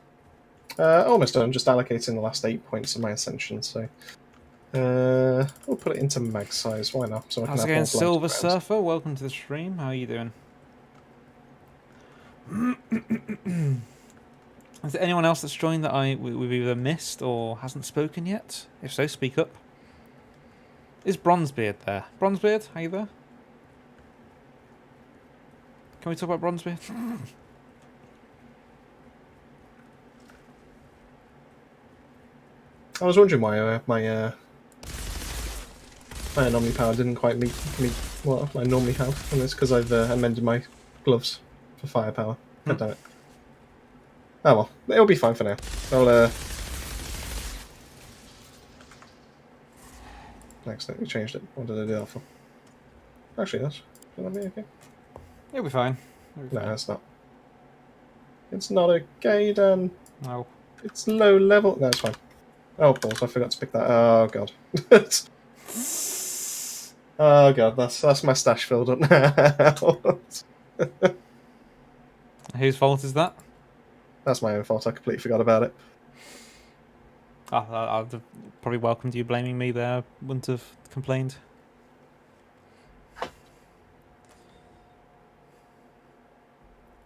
Speaker 2: almost done. Just allocating the last 8 points of my ascension, so... we'll put it into mag size. Why not? So I can
Speaker 1: How's it
Speaker 2: have
Speaker 1: going,
Speaker 2: more
Speaker 1: Silver
Speaker 2: blind rounds.
Speaker 1: Surfer? Welcome to the stream. How are you doing? Is there anyone else that's joined that we've either missed or hasn't spoken yet? If so, speak up. Is Bronzebeard there? Bronzebeard, are you there? Can we talk about Bronzebeard?
Speaker 2: I was wondering why my anomaly power didn't quite meet what I normally have, and it's because I've amended my gloves for firepower. God damn it. Oh well, it'll be fine for now. I'll accidentally changed it. What did I do that for? Actually, will that be okay?
Speaker 1: It'll be fine. It'll be
Speaker 2: No,
Speaker 1: fine.
Speaker 2: it's not. It's not okay, Dan.
Speaker 1: No.
Speaker 2: It's low level. No, it's fine. Oh, balls! I forgot to pick that. Oh god. Oh god, that's my stash filled up now.
Speaker 1: Whose fault is that?
Speaker 2: That's my own fault. I completely forgot about it.
Speaker 1: Oh, I'd have probably welcomed you blaming me there. Wouldn't have complained.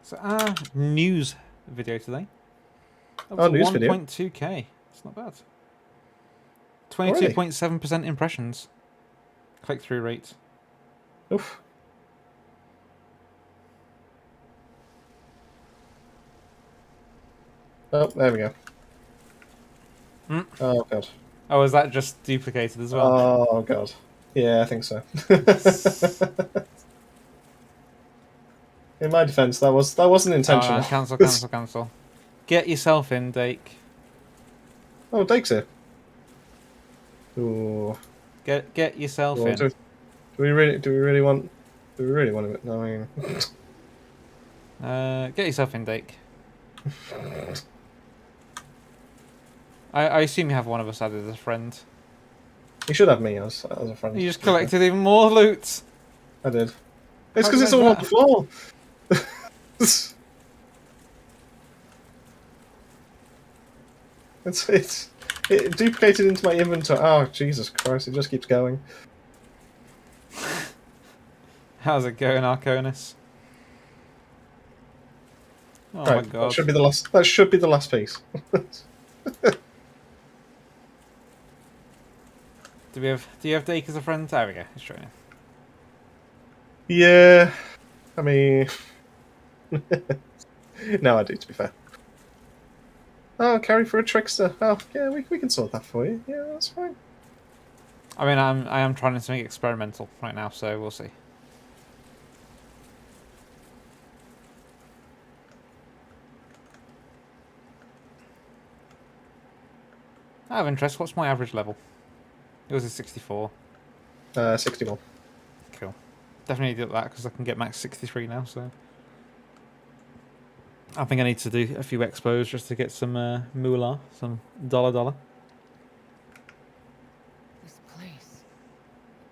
Speaker 1: So our news video today.
Speaker 2: Oh, news video.
Speaker 1: 1.2k. It's not bad. 22.7% impressions. Click-through rate.
Speaker 2: Oof. Oh, there we go. Oh god.
Speaker 1: Oh, is that just duplicated as well?
Speaker 2: Oh god. Yeah, I think so. In my defense, that wasn't intentional.
Speaker 1: Cancel. Get yourself in, Dake.
Speaker 2: Oh, Dake's here. Ooh.
Speaker 1: Get yourself
Speaker 2: Well,
Speaker 1: in.
Speaker 2: do we really want We really want to. I mean,
Speaker 1: Get yourself in, Dake. I assume you have one of us added as a friend.
Speaker 2: you should have me as a friend.
Speaker 1: You just collected even more loot.
Speaker 2: I did. It's
Speaker 1: How
Speaker 2: because
Speaker 1: did
Speaker 2: it's
Speaker 1: I
Speaker 2: all
Speaker 1: do
Speaker 2: on the floor. It duplicated into my inventory. Oh Jesus Christ! It just keeps going.
Speaker 1: How's it going, Arconis? Oh my
Speaker 2: Right,
Speaker 1: god.
Speaker 2: that should be the last. That should be the last piece.
Speaker 1: Do you have Dake as a friend? There we go. He's joining.
Speaker 2: Yeah, I mean, no, I do. To be fair. Oh, carry for a trickster. Oh, yeah, we can sort that for you. Yeah, that's fine.
Speaker 1: I mean, I am trying to make it experimental right now, so we'll see. Out of interest, what's my average level? Yours is 64.
Speaker 2: 61.
Speaker 1: Cool. Definitely do that because I can get max 63 now, so... I think I need to do a few expos just to get some moolah, some dollar.
Speaker 3: This place.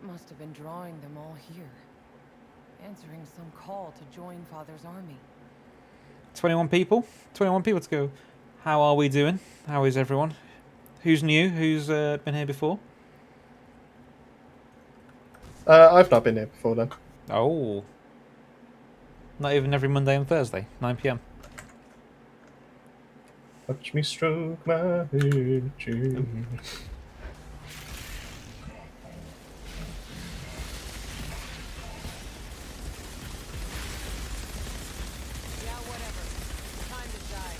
Speaker 3: It must have been drawing them all here. Answering some call to join Father's army.
Speaker 1: 21 people? 21 people to go. How are we doing? How is everyone? Who's new? Who's been here before?
Speaker 2: I've not been here before then.
Speaker 1: Oh. Not even every Monday and Thursday, 9 PM.
Speaker 2: Watch me stroke my hair, June.
Speaker 3: Yeah, whatever. Time to die.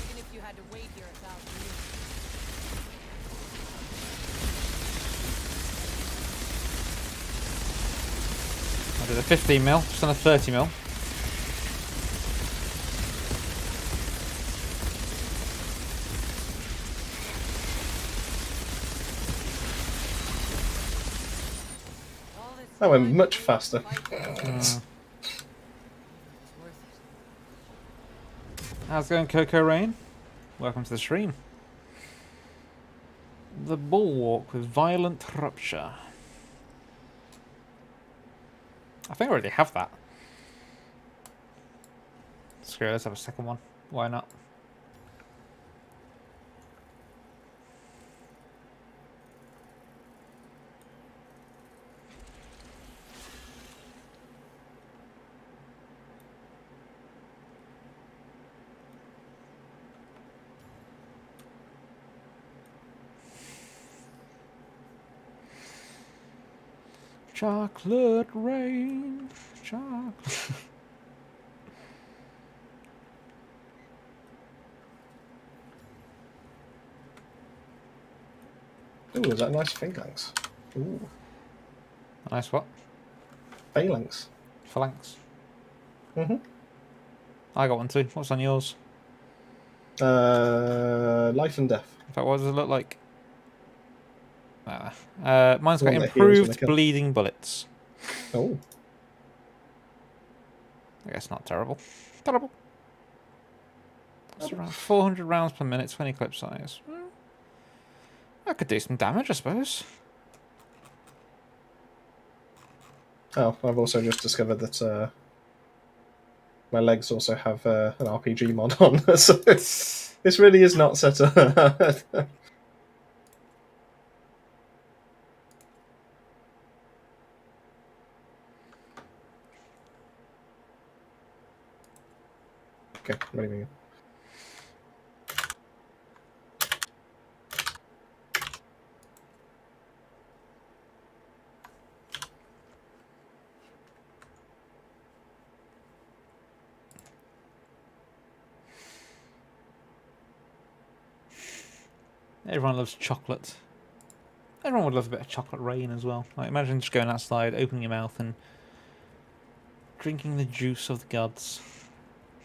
Speaker 3: Even if you had to wait here 1,000 years.
Speaker 1: I did a 15 mil, just on a 30 mil.
Speaker 2: That went much faster.
Speaker 3: It's worth it.
Speaker 1: How's it going, Coco Rain? Welcome to the stream. The Bulwark with Violent Rupture. I think I already have that. Screw it, let's have a second one. Why not? Chocolate rain, chocolate.
Speaker 2: Ooh, is that a nice phalanx? Ooh,
Speaker 1: Nice what?
Speaker 2: phalanx.
Speaker 1: Phalanx.
Speaker 2: Mhm.
Speaker 1: I got one too. What's on yours?
Speaker 2: Life and death.
Speaker 1: In fact, what does it look like? Mine's got
Speaker 2: One that heals when I
Speaker 1: improved
Speaker 2: kill.
Speaker 1: bleeding bullets.
Speaker 2: Oh,
Speaker 1: I guess not terrible. Terrible. That's around 400 rounds per minute, 20 clip size. I could do some damage, I suppose.
Speaker 2: oh, I've also just discovered that my legs also have an RPG mod on, so this really is not set up. Okay, ready to go.
Speaker 1: Everyone loves chocolate. Everyone would love a bit of chocolate rain as well. Like, imagine just going outside, opening your mouth and drinking the juice of the gods.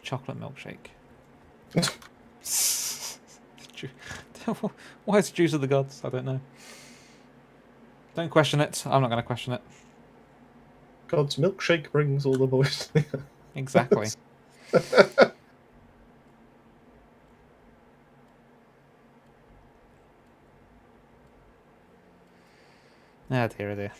Speaker 1: Chocolate milkshake. Why is juice of the gods? I don't know. Don't question it. I'm not going to question it.
Speaker 2: God's milkshake brings all the boys.
Speaker 1: Exactly. Ah, dear, oh dear.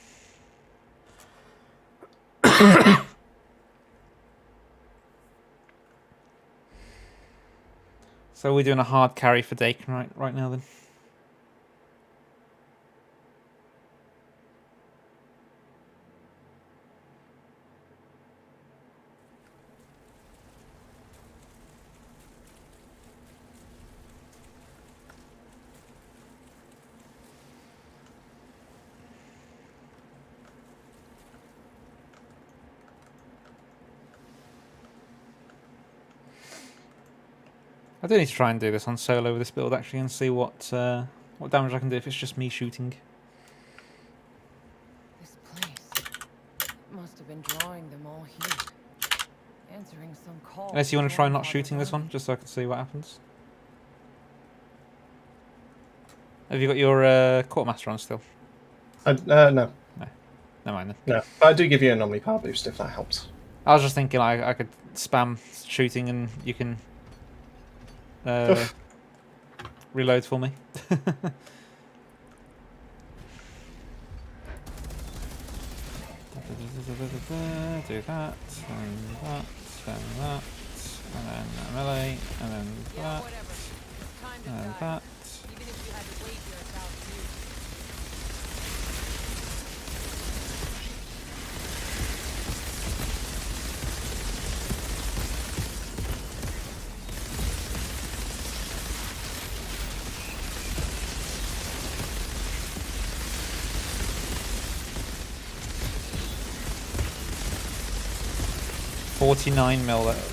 Speaker 1: So we're doing a hard carry for Dakin right now then. I do need to try and do this on solo with this build actually and see what damage I can do if it's just me shooting.
Speaker 3: This place must have been drawing them all here. Answering some call.
Speaker 1: Unless you want to try
Speaker 3: join
Speaker 1: not
Speaker 3: Father's
Speaker 1: shooting this one,
Speaker 3: army.
Speaker 1: just so I can see what happens. Have you got your quartermaster on still?
Speaker 2: No.
Speaker 1: No. Never mind then.
Speaker 2: No. But I do give you an Omni Power boost if that helps.
Speaker 1: I was just thinking I could spam shooting and you can reload for me. Do that, and that, and that, and then melee, and then that, and that.
Speaker 3: Even if you had to wait here 1,000 years.
Speaker 1: $49 mil.
Speaker 3: All this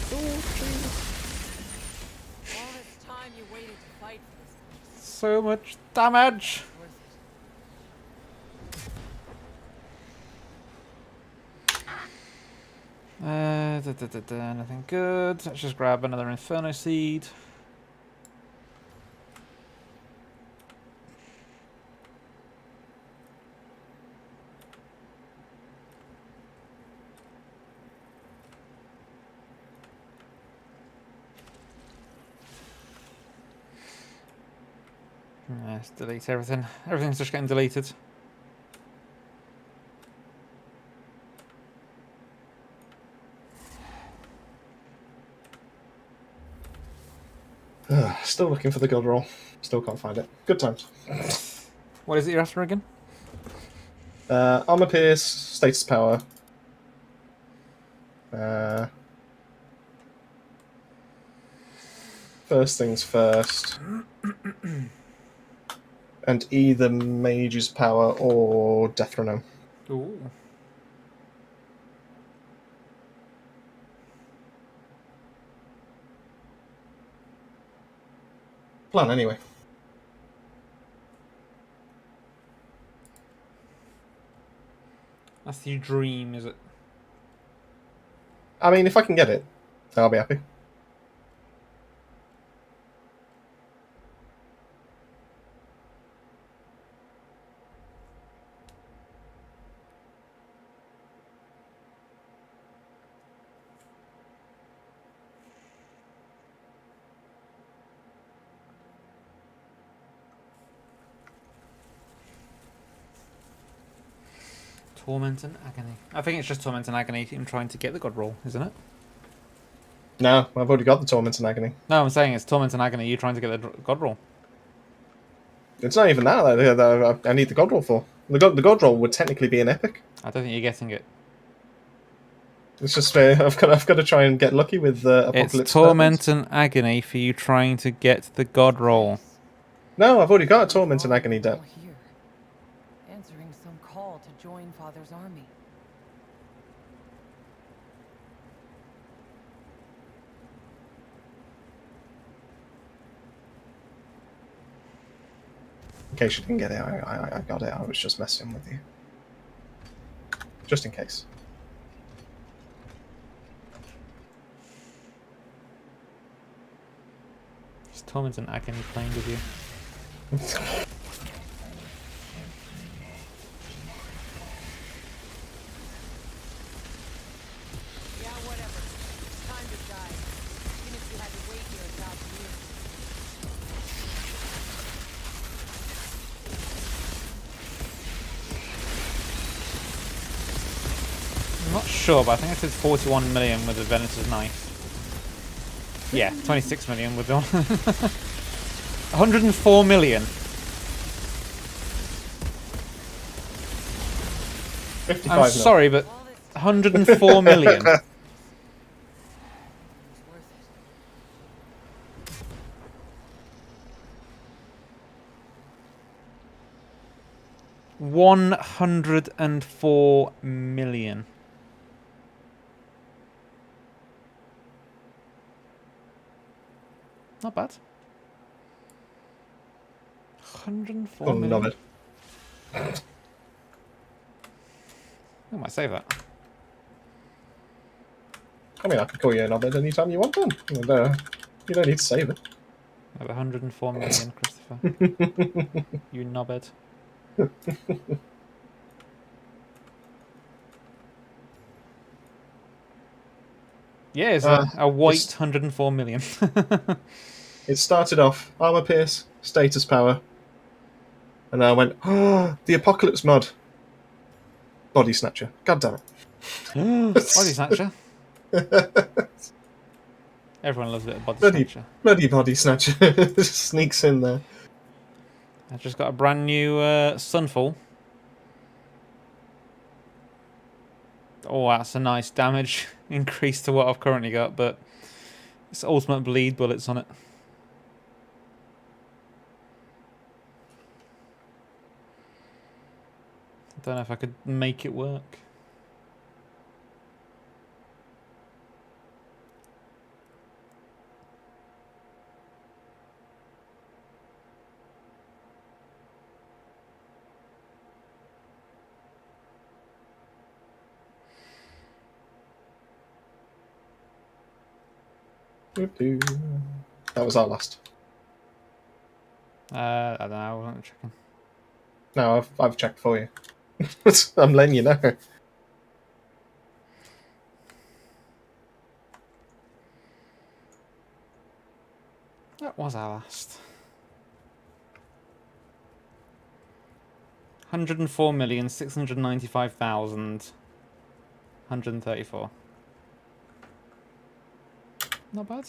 Speaker 3: time you waited to fight for this place.
Speaker 1: So much damage.
Speaker 3: Worth it.
Speaker 1: Nothing good. Let's just grab another Inferno Seed. Let's delete everything. Everything's just getting deleted.
Speaker 2: Still looking for the god roll. Still can't find it. Good times.
Speaker 1: What is it you're after again?
Speaker 2: Armor Pierce, Status Power. First things first. And either Mage's Power or Deathronome.
Speaker 1: Ooh.
Speaker 2: Plan anyway.
Speaker 1: That's your dream, is it?
Speaker 2: I mean, if I can get it, I'll be happy.
Speaker 1: Torment and Agony. I think it's just Torment and Agony in trying to get the God roll, isn't it?
Speaker 2: No, I've already got the Torment and Agony.
Speaker 1: No, I'm saying it's Torment and Agony, you trying to get the God roll.
Speaker 2: It's not even that I need the god roll for. The god roll would technically be an epic.
Speaker 1: I don't think you're getting it.
Speaker 2: It's just I've got to try and get lucky with Apocalypse.
Speaker 1: It's Torment and Agony for you trying to get the God roll.
Speaker 2: No, I've already got a Torment and Agony
Speaker 3: All
Speaker 2: done.
Speaker 3: here. Answering some call to join Father's army.
Speaker 2: In case you didn't get it, I got it. I was just messing with you. Just in case.
Speaker 1: It's Torment and Agony playing with you. not sure, but I think I said 41 million with the Venator's knife. Yeah, 26 million with the 104 million.
Speaker 2: 55
Speaker 1: I'm
Speaker 2: mil.
Speaker 1: sorry, but 104 million.
Speaker 3: It was worth it.
Speaker 1: 104 million. Not bad. 104
Speaker 2: Oh,
Speaker 1: million.
Speaker 2: love it.
Speaker 1: I might save that.
Speaker 2: I mean, I could call you another anytime you want then. You don't need to save it.
Speaker 1: I have 104 million, Christopher. You knobhead. Yeah, it's a white 104 million.
Speaker 2: It started off armor pierce, status power, and then I went, oh, the apocalypse mod. Body snatcher. God damn
Speaker 1: Body
Speaker 2: it.
Speaker 1: snatcher. Everyone loves a bit of body
Speaker 2: bloody,
Speaker 1: snatcher.
Speaker 2: bloody body snatcher. Just sneaks in there.
Speaker 1: I just got a brand new Sunfall. Oh, that's a nice damage increase to what I've currently got, but it's ultimate bleed bullets on it. I don't know if I could make it work.
Speaker 2: That was our last.
Speaker 1: I don't know, I wasn't checking.
Speaker 2: No, I've checked for you. I'm letting you know.
Speaker 1: That was our last. 104,695,134. Not bad.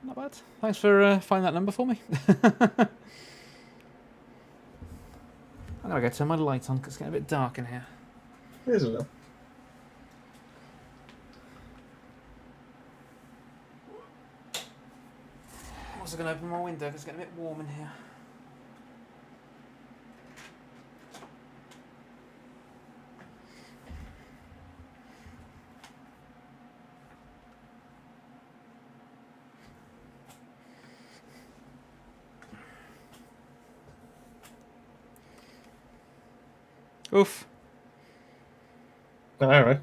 Speaker 1: Not bad. Thanks for finding that number for me. I'm gonna go turn my light on because it's getting a bit dark in here.
Speaker 2: Here's a little.
Speaker 1: I'm also gonna open my window because it's getting a bit warm in here. Oof.
Speaker 2: Alright.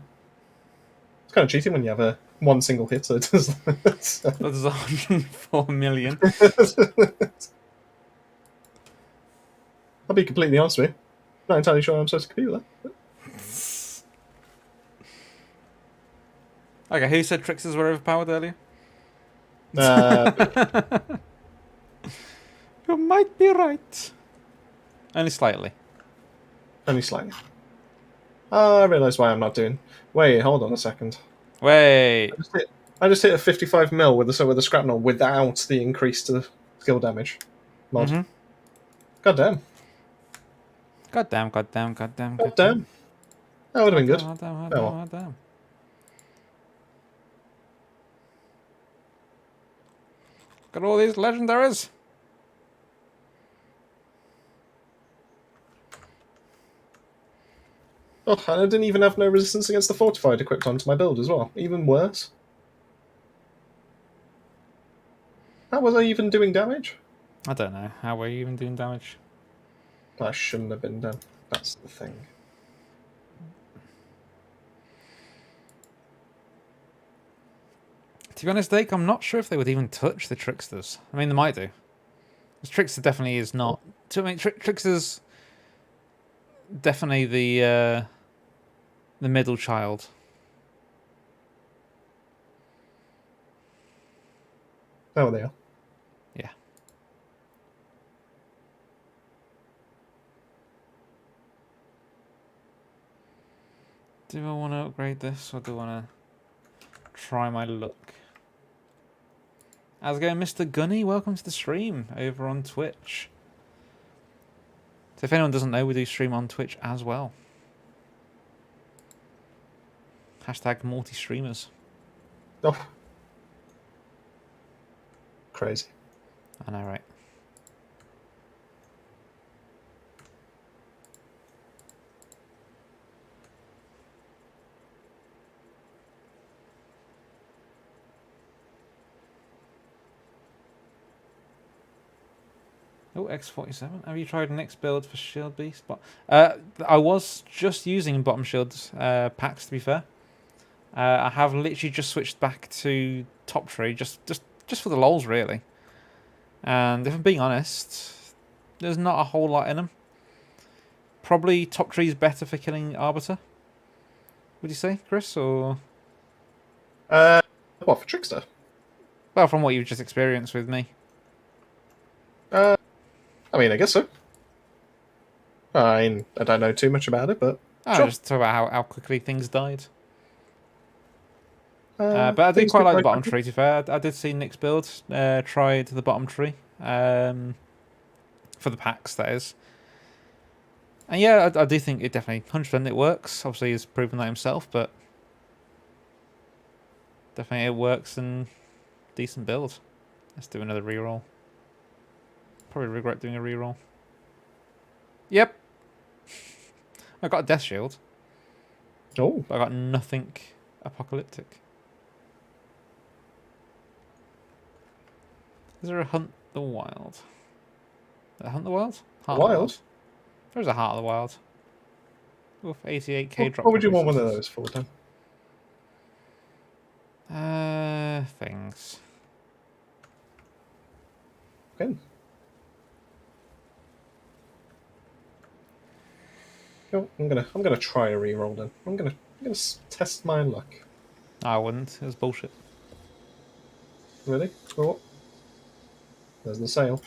Speaker 2: It's kind of cheating when you have one single hit, so it does that.
Speaker 1: That's 104 million.
Speaker 2: I'll be completely honest with you. Not entirely sure I'm supposed to compete with that.
Speaker 1: Okay, who said tricksters were overpowered earlier? You might be right. Only slightly.
Speaker 2: Only slightly. I realise why I'm not doing. Wait, hold on a second.
Speaker 1: Wait.
Speaker 2: I just hit a 55 mil with the shrapnel without the increase to skill damage mod.
Speaker 1: Mm-hmm.
Speaker 2: God damn.
Speaker 1: God damn, god damn, god damn,
Speaker 2: God damn. That would have been good.
Speaker 1: God damn, god
Speaker 2: Oh,
Speaker 1: damn,
Speaker 2: well.
Speaker 1: god damn. Got all these legendaries.
Speaker 2: Oh, and I didn't even have no resistance against the fortified equipped onto my build as well. Even worse. How was I even doing damage?
Speaker 1: I don't know. How were you even doing damage?
Speaker 2: I shouldn't have been done. That's the thing.
Speaker 1: To be honest, Dake, I'm not sure if they would even touch the tricksters. I mean, they might do. Because trickster definitely is not. I mean, tricksters definitely the middle child.
Speaker 2: Oh, they are.
Speaker 1: Yeah. Do I want to upgrade this, or do I want to try my luck? How's it going, Mr. Gunny? Welcome to the stream over on Twitch. So if anyone doesn't know, we do stream on Twitch as well. Hashtag multi-streamers.
Speaker 2: Oh. Crazy.
Speaker 1: I know, right? Oh, X47. Have you tried an X build for Shield Beast? I was just using bottom shields packs, to be fair. I have literally just switched back to top tree, just for the lols, really. And if I'm being honest, there's not a whole lot in them. Probably top tree is better for killing Arbiter. Would you say, Chris? Or
Speaker 2: What, for Trickster?
Speaker 1: well, from what you've just experienced with me.
Speaker 2: I mean, I guess so. I don't know too much about it, but sure.
Speaker 1: Just talk about how quickly things died. But I do quite like the bottom tree, to be fair. I did see Nick's build try to the bottom tree. For the packs, that is. And yeah, I do think it definitely 100% it works. Obviously, he's proven that himself, but definitely it works and decent build. Let's do another reroll. Probably regret doing a reroll. Yep. I got a death shield.
Speaker 2: Oh.
Speaker 1: But I got nothing apocalyptic. Is there a Hunt the Wild? A Hunt the Wild? Heart of the
Speaker 2: Wild?
Speaker 1: There's a Heart of the Wild. Oof, 88k drop.
Speaker 2: What would you want one of those for, then?
Speaker 1: Things.
Speaker 2: Okay. Cool. I'm gonna try a reroll then. I'm gonna test my luck.
Speaker 1: I wouldn't. It was bullshit.
Speaker 2: Really? Oh. There's the sale.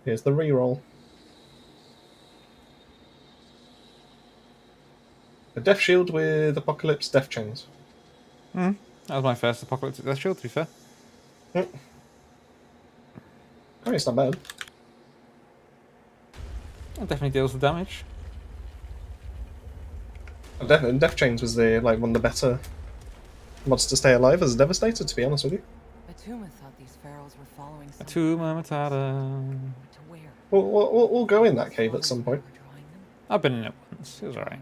Speaker 2: Here's the reroll. A death shield with Apocalypse Death Chains.
Speaker 1: That was my first apocalyptic death shield, to be fair.
Speaker 2: Yep. I mean, it's not bad.
Speaker 1: It definitely deals with damage.
Speaker 2: Death Chains was one of the better mods to stay alive as a Devastator, to be honest with you.
Speaker 3: Batuma thought these pharaohs were following some
Speaker 1: Atuma Matata.
Speaker 3: to where?
Speaker 2: We'll go in that cave at some point.
Speaker 1: I've been in it once. It was alright.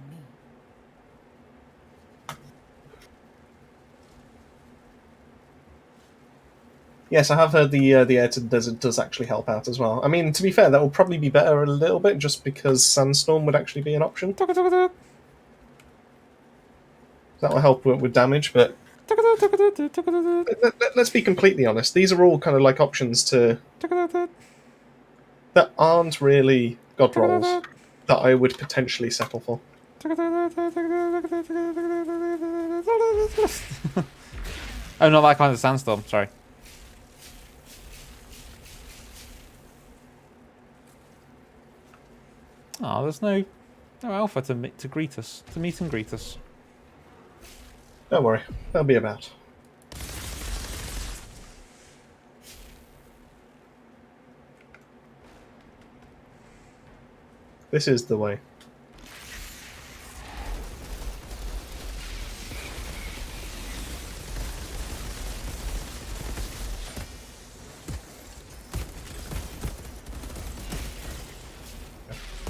Speaker 2: Yes, I have heard the air to the desert does actually help out as well. I mean, to be fair, that will probably be better a little bit, just because Sandstorm would actually be an option. That will help with damage, but let's be completely honest. These are all kind of like options that aren't really god rolls that I would potentially settle for.
Speaker 1: Oh, not that kind of sandstorm. Sorry. Oh, there's no alpha to greet us, to meet and greet us.
Speaker 2: Don't worry, they'll be about. This is the way.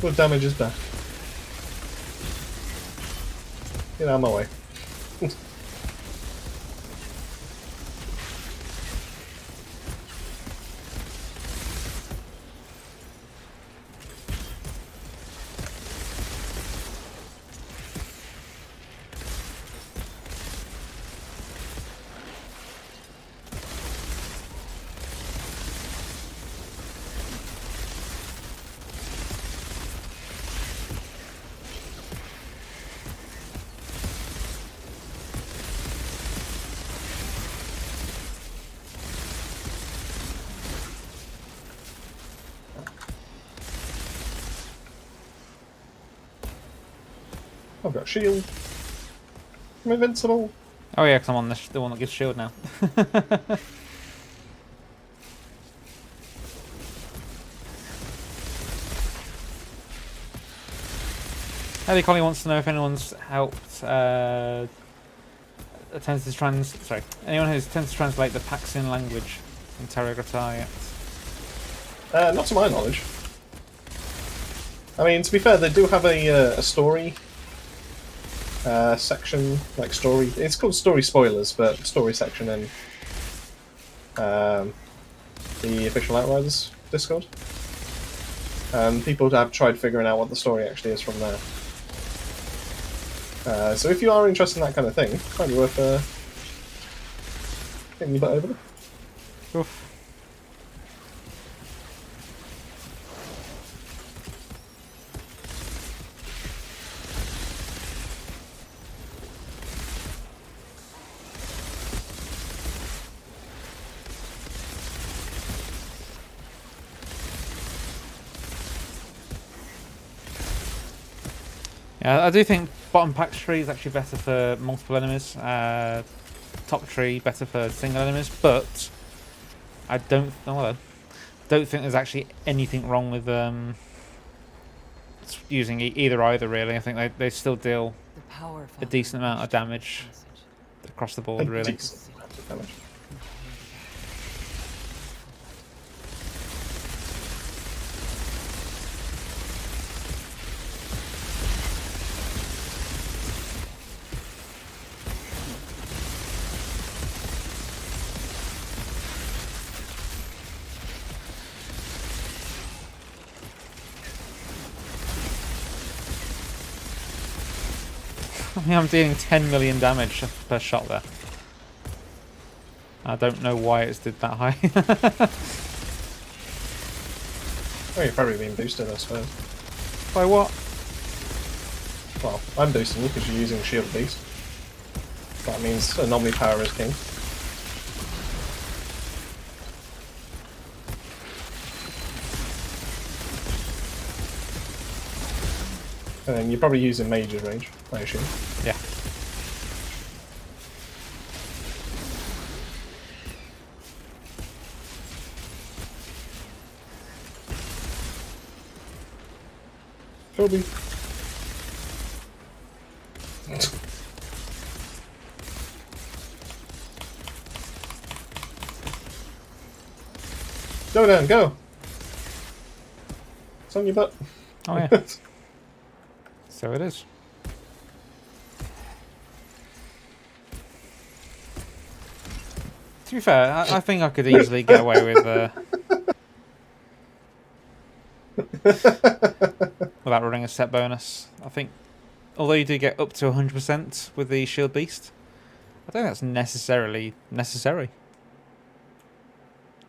Speaker 2: Good damage is back. Get out of my way. I've got shield. I'm invincible.
Speaker 1: Oh yeah, because I'm on the one that gives shield now. Ellie Collie wants to know if anyone's helped attempts to anyone who's attempted to translate the Paxian language in Terra Gratia yet.
Speaker 2: Not to my knowledge. I mean, to be fair, they do have a story section, like story. It's called story spoilers, but story section in the official Outriders Discord. People have tried figuring out what the story actually is from there. So if you are interested in that kind of thing, it's probably worth getting your butt over there.
Speaker 1: Oof. Yeah, I do think bottom pack tree is actually better for multiple enemies. Top tree better for single enemies, but I don't think there's actually anything wrong with using either really. I think they still deal a decent amount of damage across the board, really.
Speaker 2: Decent amount of damage.
Speaker 1: I mean, I'm dealing 10 million damage per shot there. I don't know why it's did that high.
Speaker 2: Well, you're probably being boosted, I suppose.
Speaker 1: By what?
Speaker 2: Well, I'm boosting you because you're using Shield Beast. That means anomaly power is king. And then you're probably using Mage's range, I assume.
Speaker 1: Yeah.
Speaker 2: Kobe. Go down, go! It's on your butt.
Speaker 1: Oh yeah. So it is. To be fair, I think I could easily get away with without running a set bonus. I think, although you do get up to 100% with the Shield Beast, I don't think that's necessarily necessary.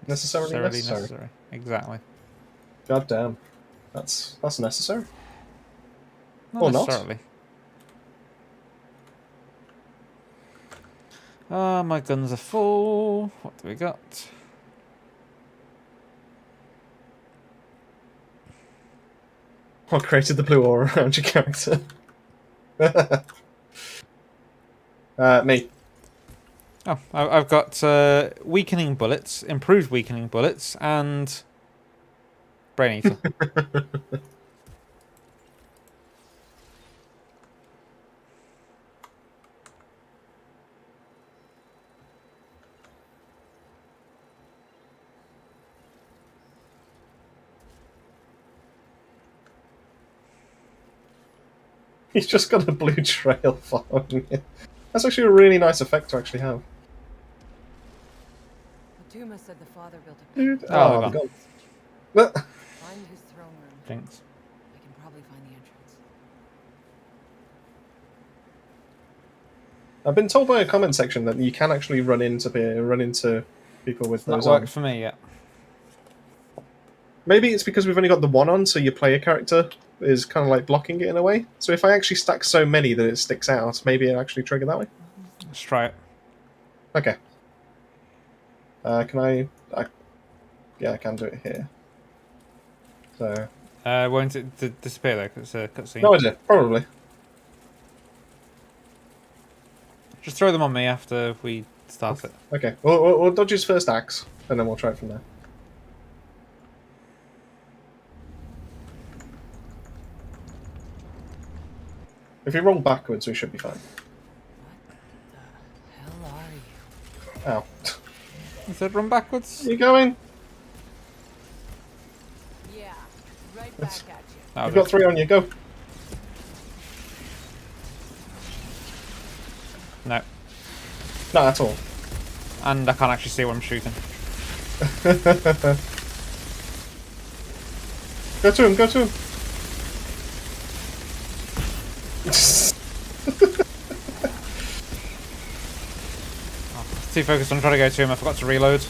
Speaker 2: Necessarily necessary.
Speaker 1: Exactly.
Speaker 2: God damn. That's necessary.
Speaker 1: Not
Speaker 2: Or not.
Speaker 1: necessarily. My guns are full. What do we got?
Speaker 2: What created the blue aura around your character? Me.
Speaker 1: Oh, I've got weakening bullets, improved weakening bullets, and brain eater.
Speaker 2: He's just got a blue trail following you. That's actually a really nice effect to actually have.
Speaker 3: Tuma said the father built a
Speaker 2: Dude,
Speaker 1: Oh,
Speaker 2: God.
Speaker 3: Find his throne room.
Speaker 1: Thanks.
Speaker 3: I can probably find the entrance.
Speaker 2: I've been told by a comment section that you can actually run into people with
Speaker 1: It's not
Speaker 2: those
Speaker 1: worked
Speaker 2: on.
Speaker 1: for me yet.
Speaker 2: Maybe it's because we've only got the one on, so your player character is kind of like blocking it in a way. So if I actually stack so many that it sticks out, maybe it'll actually trigger that way.
Speaker 1: Let's try it.
Speaker 2: Okay. Can I... Yeah, I can do it here. So...
Speaker 1: Won't it disappear though? 'Cause it's a cutscene.
Speaker 2: No idea. Probably.
Speaker 1: Just throw them on me after we start it.
Speaker 2: Okay, we'll dodge his first axe, and then we'll try it from there. If you roll backwards, we should be fine.
Speaker 3: What the hell are you?
Speaker 2: Ow.
Speaker 1: Is it run backwards?
Speaker 2: You going?
Speaker 3: Yeah, right back at you.
Speaker 1: That'll
Speaker 2: You've
Speaker 1: do.
Speaker 2: got 3 on you, go.
Speaker 1: No.
Speaker 2: Not at all.
Speaker 1: And I can't actually see what I'm shooting.
Speaker 2: Go to him, go to him.
Speaker 1: Too focused on trying to go to him, I forgot to reload.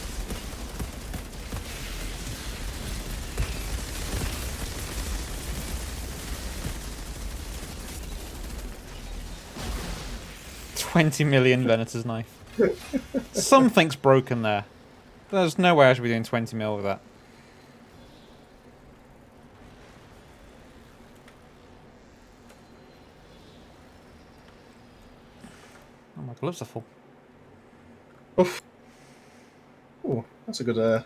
Speaker 1: $20 million Venator's knife. Something's broken there. There's no way I should be doing 20 mil with that. Oh, my gloves are full.
Speaker 2: Oof. Ooh, that's a good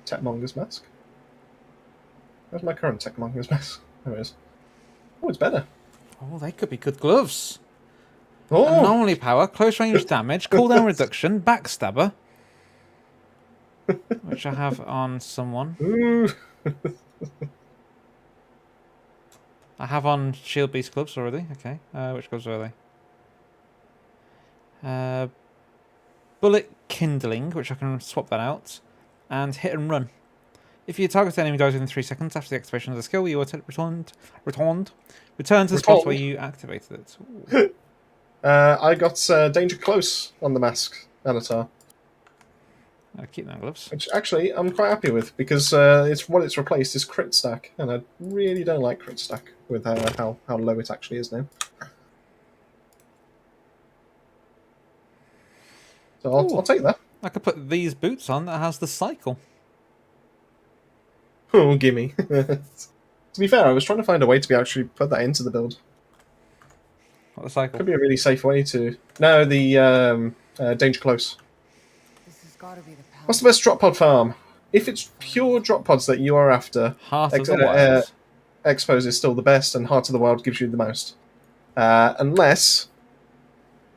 Speaker 2: Techmonger's mask. Where's my current Techmonger's mask? There it is. Oh, it's better.
Speaker 1: Oh, they could be good gloves.
Speaker 2: Oh!
Speaker 1: Anomaly power, close range damage, cooldown reduction, backstabber. Which I have on someone.
Speaker 2: Ooh.
Speaker 1: I have on Shield Beast gloves already. Okay. Which gloves are they? Bullet Kindling, which I can swap that out. And Hit and Run. If your target enemy dies within 3 seconds after the activation of the skill, you are return to the spot where you activated it. Ooh.
Speaker 2: I got Danger Close on the mask, Anatar.
Speaker 1: I'll keep them gloves.
Speaker 2: Which actually I'm quite happy with because it's what it's replaced is Crit Stack, and I really don't like Crit Stack with how low it actually is now. So I'll take that.
Speaker 1: I could put these boots on that has the cycle.
Speaker 2: Oh, gimme. To be fair, I was trying to find a way to be actually put that into the build.
Speaker 1: What, the cycle?
Speaker 2: Could be a really safe way to. No, the Danger Close.
Speaker 3: This has got to be the power.
Speaker 2: What's the best drop pod farm? If it's pure drop pods that you are after,
Speaker 1: Heart of the Wild.
Speaker 2: Expose is still the best, and Heart of the Wild gives you the most. Unless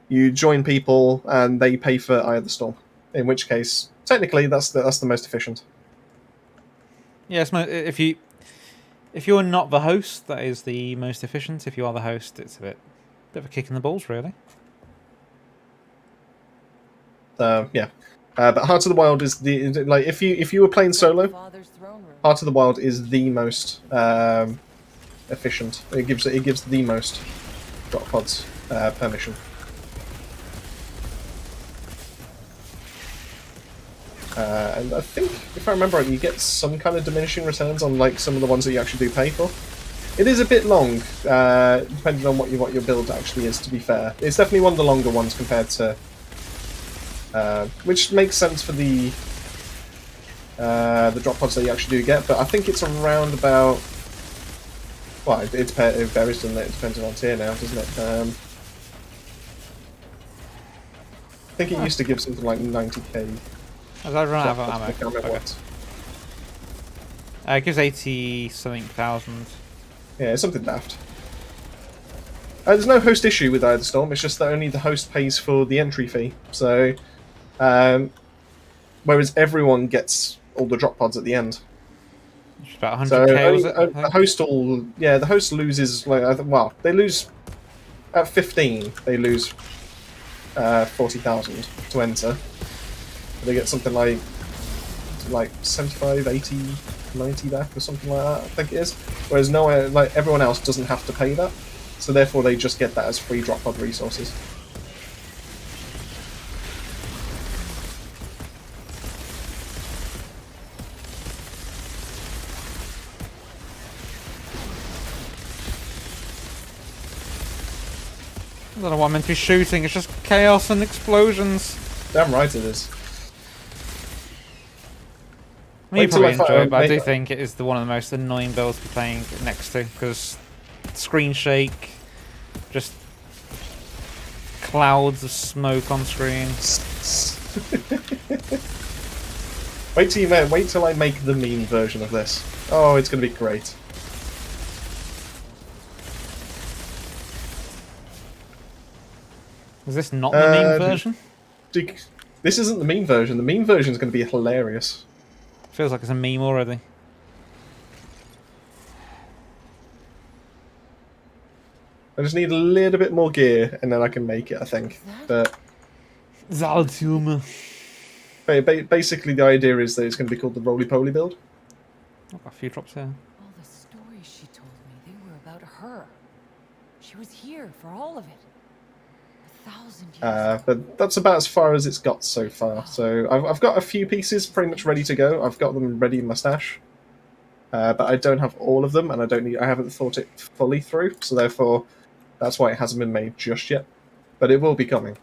Speaker 2: you join people and they pay for Eye of the Storm, in which case, technically, that's the most efficient.
Speaker 1: Yes, if you're not the host, that is the most efficient. If you are the host, it's a bit of a kick in the balls, really.
Speaker 2: Yeah, but Heart of the Wild is the if you were playing solo,
Speaker 3: Father's throne room.
Speaker 2: Heart of the Wild is the most efficient. It gives the most drop pods per mission. And I think, if I remember right, you get some kind of diminishing returns on like some of the ones that you actually do pay for. It is a bit long, depending on what your build actually is. To be fair, it's definitely one of the longer ones compared to, which makes sense for the drop pods that you actually do get. But I think it's around about. Well, it varies, doesn't it? It depends on tier now, doesn't it? I think it used to give something like 90k.
Speaker 1: As I run out of
Speaker 2: I
Speaker 1: ammo.
Speaker 2: can't remember
Speaker 1: Okay.
Speaker 2: what.
Speaker 1: It gives 80 something thousand.
Speaker 2: Yeah, it's something daft. There's no host issue with Eye of the Storm, it's just that only the host pays for the entry fee. So, whereas everyone gets all the drop pods at the end.
Speaker 1: Which is about
Speaker 2: So
Speaker 1: 100k, was
Speaker 2: only,
Speaker 1: it?
Speaker 2: the host the host loses, well, they lose, at 15, they lose 40,000 to enter. They get something like 75, 80, 90 back or something like that, I think it is. Whereas everyone else doesn't have to pay that, so therefore they just get that as free drop pod resources.
Speaker 1: I don't know what I'm meant to be shooting, it's just chaos and explosions.
Speaker 2: Damn right it is.
Speaker 1: I mean, you
Speaker 2: Wait till
Speaker 1: probably
Speaker 2: I
Speaker 1: enjoy
Speaker 2: find-
Speaker 1: it, but I do
Speaker 2: wait-
Speaker 1: think it is one of the most annoying builds to be playing next to, because screen shake, just clouds of smoke on screen.
Speaker 2: Wait till I make the meme version of this. Oh, it's gonna be great.
Speaker 1: Is this not the meme version?
Speaker 2: This isn't the meme version. The meme version is going to be hilarious.
Speaker 1: Feels like it's a meme already.
Speaker 2: I just need a little bit more gear, and then I can make it, I think. But
Speaker 1: Zaltium.
Speaker 2: basically, the idea is that it's going to be called the roly-poly build.
Speaker 1: I've got a few drops here.
Speaker 3: All the stories she told me, they were about her. She was here for all of it. 1,000 years.
Speaker 2: But that's about as far as it's got so far. So I've got a few pieces pretty much ready to go. I've got them ready in my stash. But I don't have all of them, and I haven't thought it fully through, so therefore that's why it hasn't been made just yet. But it will be coming.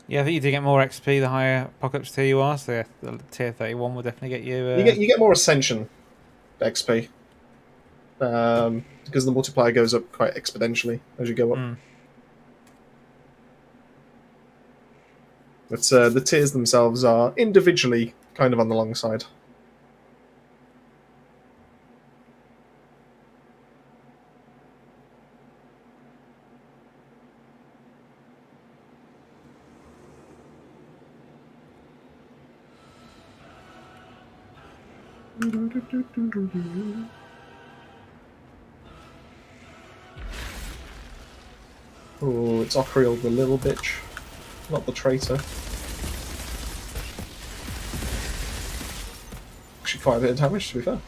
Speaker 1: Yeah, I think you do get more XP the higher apocalypse tier you are, so yeah, the tier 31 will definitely get you...
Speaker 2: You get more Ascension XP. Because the multiplier goes up quite exponentially as you go up. But the tiers themselves are individually kind of on the long side. Oh, it's Okriel the little bitch, not the traitor. Actually, quite a bit of damage, to be fair.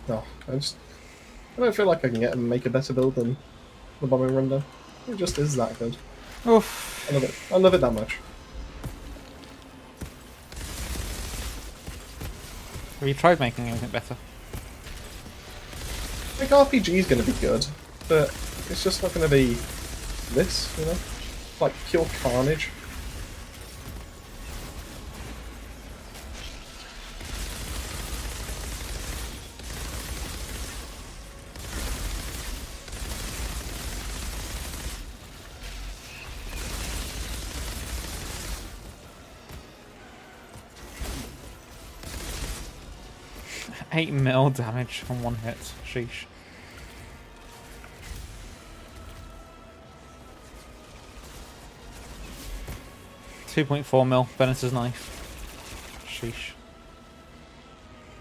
Speaker 2: No, I don't feel like I can make a better build than the bombing rundown. It just is that good.
Speaker 1: Oof.
Speaker 2: I love it. I love it that much.
Speaker 1: Have you tried making anything better?
Speaker 2: Like, RPG is going to be good, but it's just not going to be this, you know? Like pure carnage.
Speaker 1: $8 mil damage on one hit. Sheesh. $2.4 mil. Venator's knife. Sheesh.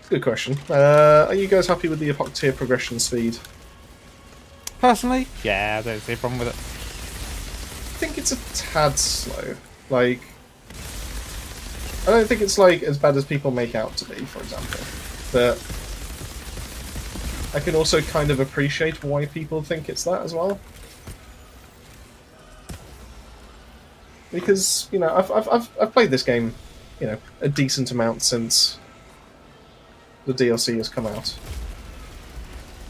Speaker 2: Good question. Are you guys happy with the epoch tier progression speed?
Speaker 1: Personally, yeah, I don't see a problem with it.
Speaker 2: I think it's a tad slow. Like, I don't think it's like as bad as people make out to be, for example. But I can also kind of appreciate why people think it's that as well. Because, you know, I've played this game, you know, a decent amount since the DLC has come out.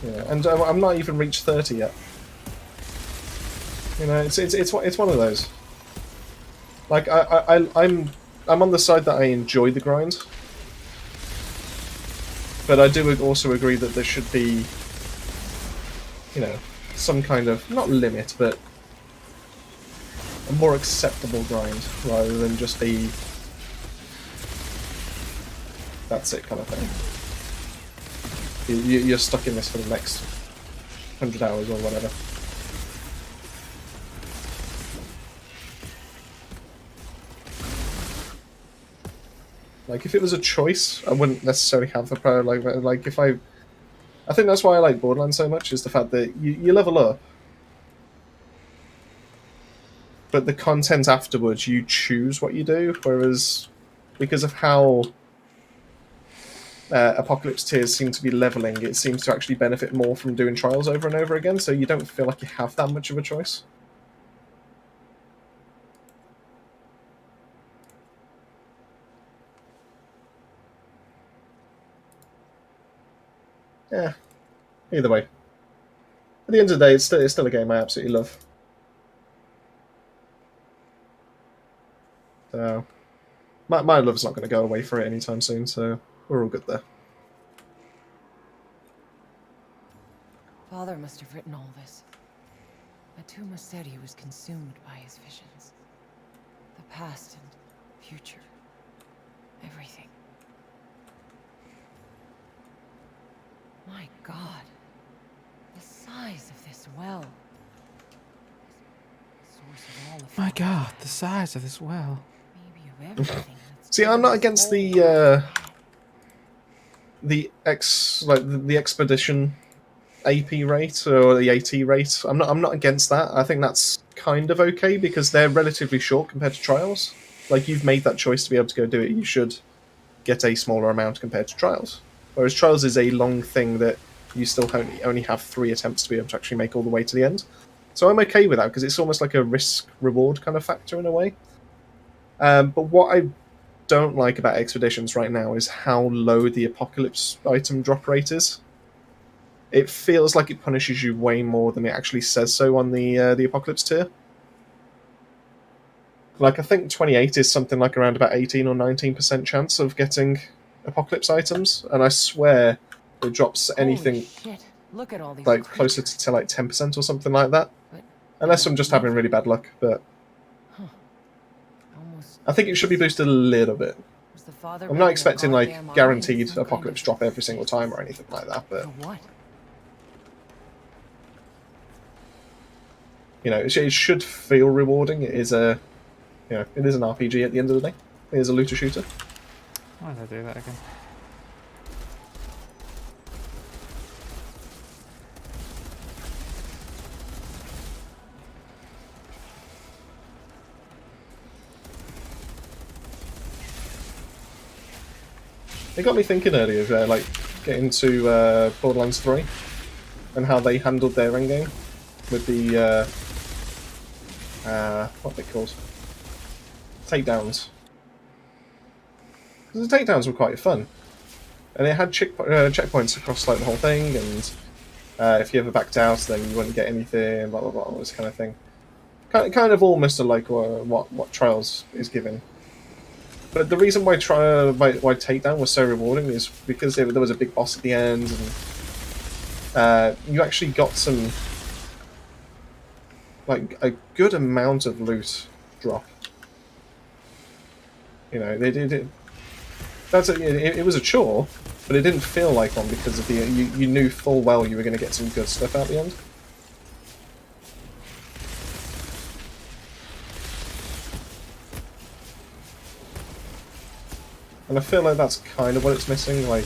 Speaker 2: You know, and I'm not even reached 30 yet. You know, it's one of those. Like I'm on the side that I enjoy the grind, but I do also agree that there should be, you know, some kind of not limit, but a more acceptable grind rather than just the that's it kind of thing. You're stuck in this for the next 100 hours or whatever. Like, if it was a choice, I wouldn't necessarily have the pro. Like if I think that's why I like Borderlands so much, is the fact that you level up, but the content afterwards, you choose what you do. Whereas, because of how Apocalypse tiers seem to be leveling, it seems to actually benefit more from doing trials over and over again, so you don't feel like you have that much of a choice. Yeah. Either way. At the end of the day, it's still a game I absolutely love. So, my love's not going to go away for it anytime soon, so we're all good there.
Speaker 3: Father must have written all this. Atuma said he was consumed by his visions. The past and future. Everything. My God. The size of this well. Source of all of
Speaker 1: My
Speaker 3: it.
Speaker 1: God, the size of this well.
Speaker 3: Maybe of everything that's
Speaker 2: See, I'm not
Speaker 3: this
Speaker 2: against
Speaker 3: whole
Speaker 2: the expedition AP rate or the AT rate. I'm not against that. I think that's kind of okay because they're relatively short compared to trials. Like, you've made that choice to be able to go do it. You should get a smaller amount compared to trials. Whereas trials is a long thing that you still only have 3 attempts to be able to actually make all the way to the end. So I'm okay with that because it's almost like a risk-reward kind of factor in a way. But what I don't like about expeditions right now is how low the apocalypse item drop rate is. It feels like it punishes you way more than it actually says so on the apocalypse tier. Like, I think 28 is something like around about 18 or 19% chance of getting apocalypse items, and I swear it drops anything
Speaker 3: Holy shit. Look at all these
Speaker 2: like closer
Speaker 3: creatures.
Speaker 2: to like 10% or something like that.
Speaker 3: But
Speaker 2: Unless
Speaker 3: they
Speaker 2: I'm just
Speaker 3: live.
Speaker 2: having really bad luck, but
Speaker 3: Almost
Speaker 2: I think it should be boosted a little bit.
Speaker 3: was the father
Speaker 2: I'm not
Speaker 3: building a
Speaker 2: expecting
Speaker 3: goddamn army
Speaker 2: like
Speaker 3: in
Speaker 2: guaranteed
Speaker 3: some kind
Speaker 2: apocalypse
Speaker 3: of
Speaker 2: drop every single time or anything like that, but
Speaker 3: For what?
Speaker 2: you know, it should feel rewarding. It is a, you know, it is an RPG at the end of the day. It is a looter shooter.
Speaker 1: Why did I do that again?
Speaker 2: It got me thinking earlier, like getting to Borderlands 3 and how they handled their endgame with the what are they called? Takedowns. Because the takedowns were quite fun, and it had checkpoints across like the whole thing, and if you ever backed out, then you wouldn't get anything. Blah blah blah, all this kind of thing. Kind of almost like what Trials is giving. But the reason why Takedown was so rewarding is because there was a big boss at the end, and you actually got some, like, a good amount of loot drop. You know, they did it. It was a chore, but it didn't feel like one because of you knew full well you were going to get some good stuff out the end. And I feel like that's kind of what it's missing, like,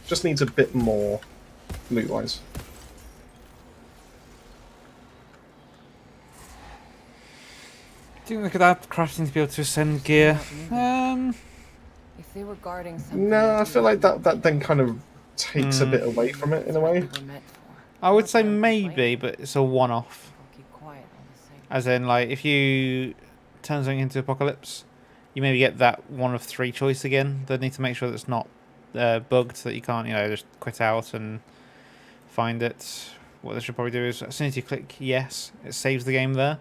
Speaker 2: just needs a bit more loot-wise.
Speaker 1: Do you think they could add crafting to be able to ascend gear?
Speaker 3: If they were guarding something
Speaker 2: No, I
Speaker 3: that
Speaker 2: feel
Speaker 3: we
Speaker 2: like that then kind of takes a bit away from it in a way.
Speaker 3: they were meant for.
Speaker 1: I would
Speaker 3: Not
Speaker 1: say
Speaker 3: that I'm
Speaker 1: maybe,
Speaker 3: complaining.
Speaker 1: but it's a one-off.
Speaker 3: I'll keep quiet on this thing.
Speaker 1: As in, like, if you turn something into Apocalypse, you maybe get that 1 of 3 choice again. They need to make sure that it's not bugged, so that you can't, you know, just quit out and find it. What they should probably do is, as soon as you click yes, it saves the game there.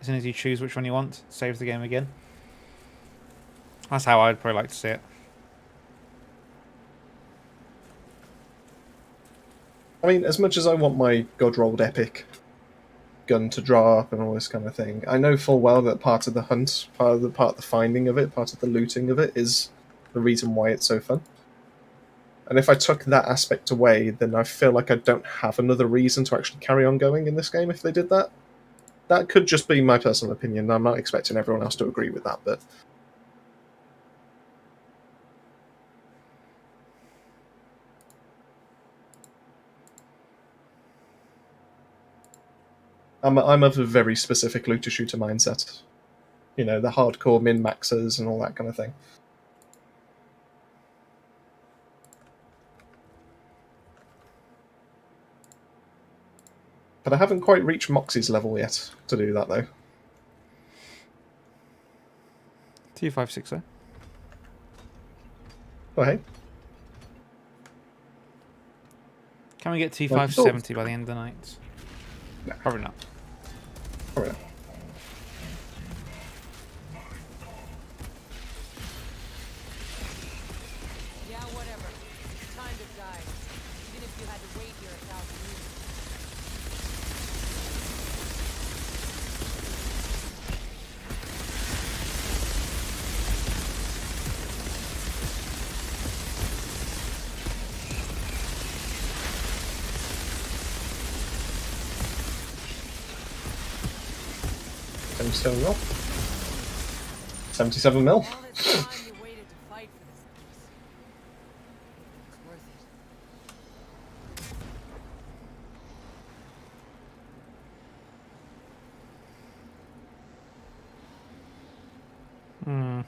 Speaker 1: As soon as you choose which one you want, it saves the game again. That's how I'd probably like to see it.
Speaker 2: I mean, as much as I want my God-rolled epic gun to draw up and all this kind of thing, I know full well that part of the hunt, part of the finding of it, part of the looting of it is the reason why it's so fun. And if I took that aspect away, then I feel like I don't have another reason to actually carry on going in this game if they did that. That could just be my personal opinion. I'm not expecting everyone else to agree with that, but I'm of a very specific looter shooter mindset. You know, the hardcore min maxers and all that kind of thing. But I haven't quite reached Moxie's level yet to do that, though.
Speaker 1: 2560.
Speaker 2: Oh, hey.
Speaker 1: Can we get 2570 by the end of the night?
Speaker 2: No.
Speaker 1: Probably not.
Speaker 2: Probably not.
Speaker 3: Yeah, whatever. It's time to die. Even if you had to wait here 1,000 years.
Speaker 2: $77 mil. 77 mil.
Speaker 3: All this time you waited to fight for this place. It's worth it.
Speaker 1: Hmm.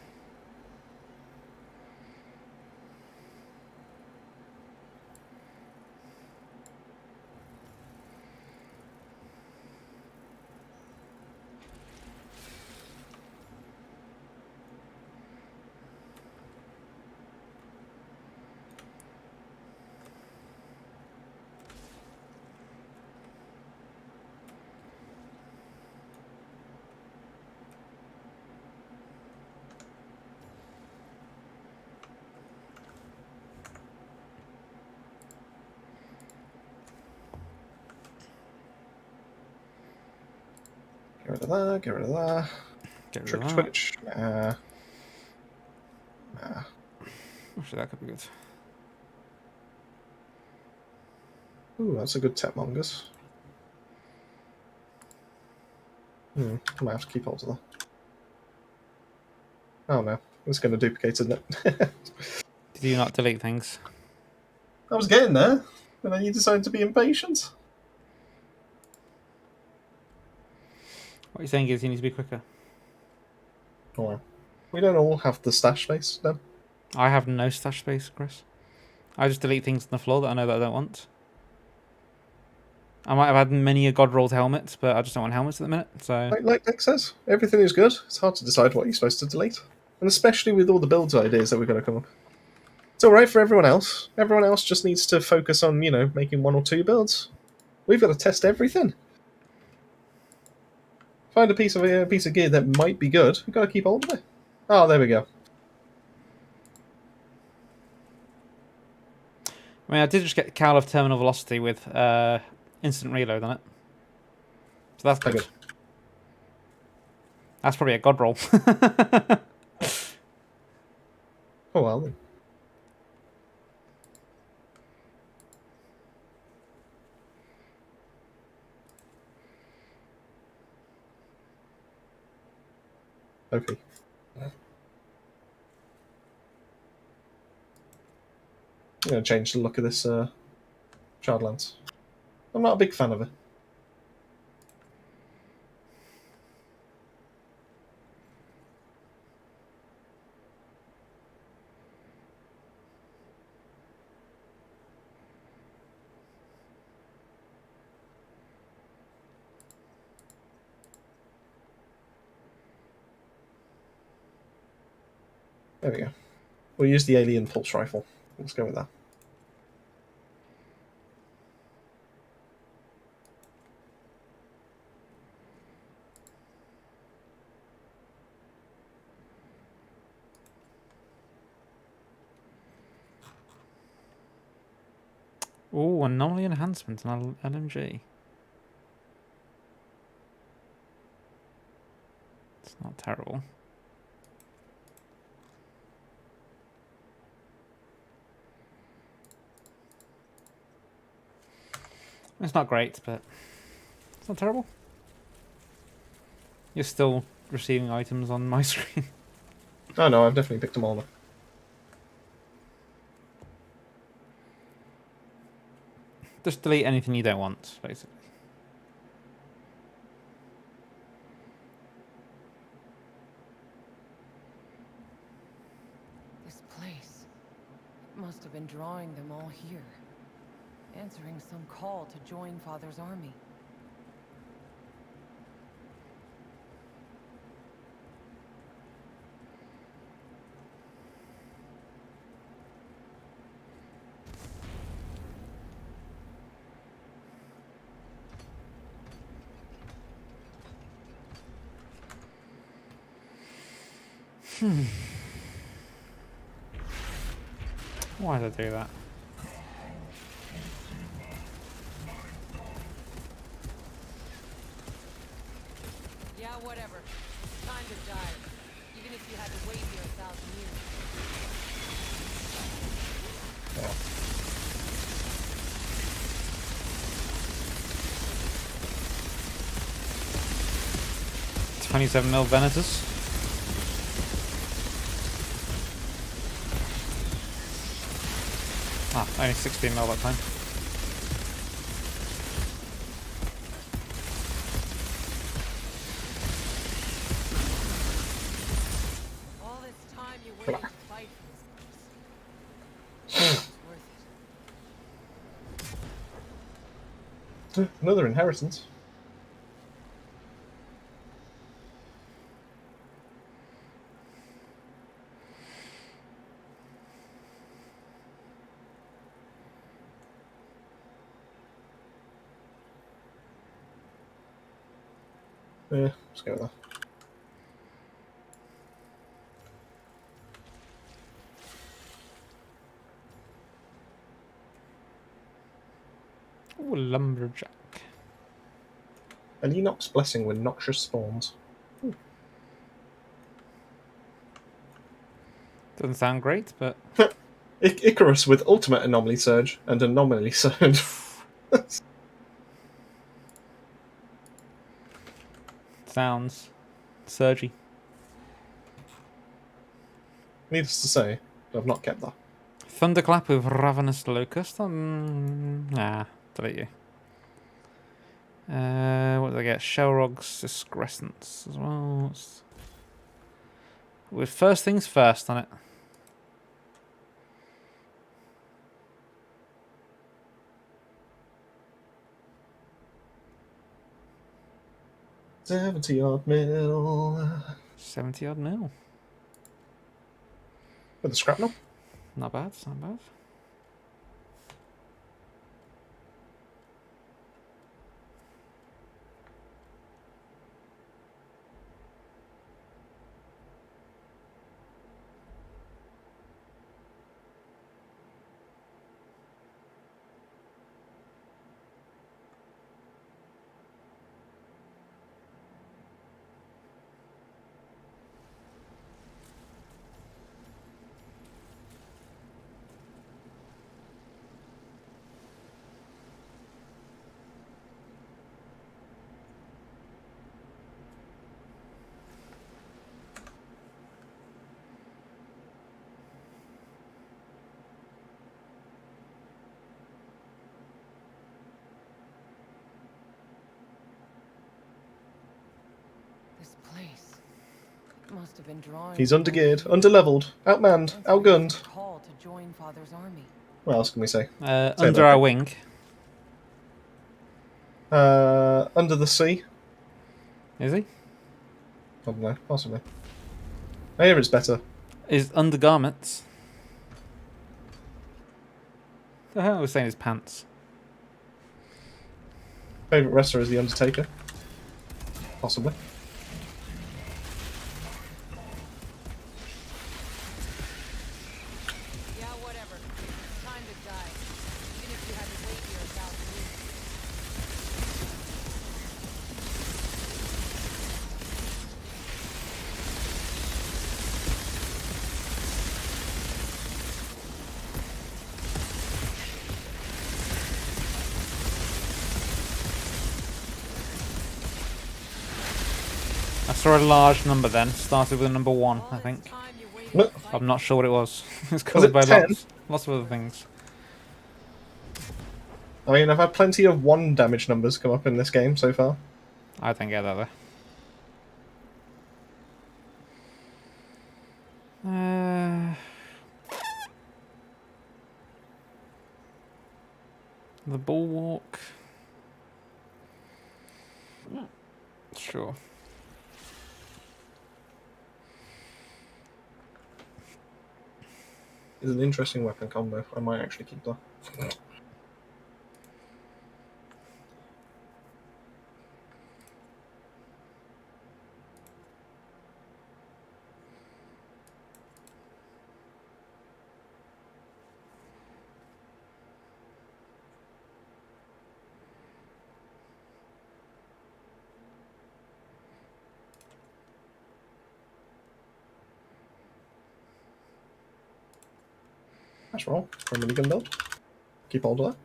Speaker 2: Get rid of that, get rid of that.
Speaker 1: Get rid
Speaker 2: Trick
Speaker 1: of that.
Speaker 2: Twitch. Nah.
Speaker 1: Actually, that could be good.
Speaker 2: Ooh, that's a good Techmongus. I might have to keep hold of that. Oh no, it's going to duplicate, isn't it?
Speaker 1: Did you not delete things?
Speaker 2: I was getting there, and then you decided to be impatient.
Speaker 1: What you're saying is you need to be quicker.
Speaker 2: Oh, we don't all have the stash space, no?
Speaker 1: I have no stash space, Chris. I just delete things on the floor that I know that I don't want. I might have had many a god rolled helmets, but I just don't want helmets at the minute, so...
Speaker 2: Like Nick says, everything is good. It's hard to decide what you're supposed to delete. And especially with all the builds ideas that we're going to come up. It's alright for everyone else. Everyone else just needs to focus on, you know, making 1 or 2 builds. We've got to test everything. Find a piece of gear that might be good. We've got to keep hold of it. Oh, there we go.
Speaker 1: I mean, I did just get Cowl of Terminal Velocity with instant reload on it. So that's good.
Speaker 2: Okay.
Speaker 1: That's probably a god roll.
Speaker 2: Oh well then. Okay. I'm going to change the look of this Childlands. I'm not a big fan of it. There we go. We'll use the alien pulse rifle. Let's go with that.
Speaker 1: Ooh, anomaly enhancement on LMG. It's not terrible. It's not great, but it's not terrible. You're still receiving items on my screen.
Speaker 2: Oh no, I've definitely picked them all up.
Speaker 1: Just delete anything you don't want, basically.
Speaker 3: This place. It must have been drawing them all here. Answering some call to join Father's army.
Speaker 1: Why did I do that?
Speaker 3: Yeah, whatever. Time to die. Even if you had to wait here 1,000 years.
Speaker 1: 27mm Venatus. Ah, only 16mm that time.
Speaker 3: All this time you waited to fight for this place. It's worth it.
Speaker 2: Another inheritance. Yeah, let's go with that.
Speaker 1: Ooh, lumberjack.
Speaker 2: An Enoch's blessing with noxious spawns.
Speaker 1: Doesn't sound great, but
Speaker 2: Icarus with ultimate anomaly surge and anomaly surge.
Speaker 1: sounds surgy.
Speaker 2: Needless to say, I've not kept that.
Speaker 1: Thunderclap with Ravenous Locust. Nah, delete you. What did I get? Shellrog's Excrescence as well. With first things first on it.
Speaker 2: $70-odd mil.
Speaker 1: 70-odd mil.
Speaker 2: With the scrapnel.
Speaker 1: Not bad, it's not bad.
Speaker 3: This place. It must have been drawing.
Speaker 2: He's undergeared, underleveled, outmanned, outgunned.
Speaker 3: Call to join Father's army.
Speaker 2: What else can we say?
Speaker 1: Under
Speaker 2: that.
Speaker 1: our wing.
Speaker 2: Under the sea.
Speaker 1: Is he?
Speaker 2: I don't know, possibly. I hear it's better.
Speaker 1: Is undergarments. The hell I was saying his pants.
Speaker 2: Favourite wrestler is The Undertaker. Possibly.
Speaker 3: Yeah, whatever. Time to die. Even if you had to wait here 1,000 years.
Speaker 1: saw a large number then. Started with a number 1, I think.
Speaker 2: Look,
Speaker 1: I'm not sure what it was. It's
Speaker 2: Was
Speaker 1: covered
Speaker 2: it
Speaker 1: by
Speaker 2: 10?
Speaker 1: lots of other things.
Speaker 2: I mean, I've had plenty of 1 damage numbers come up in this game so far.
Speaker 1: I don't get that though. The bulwark. Sure.
Speaker 2: It's an interesting weapon combo. I might actually keep that. Nice roll for a minigun build. Keep hold of that.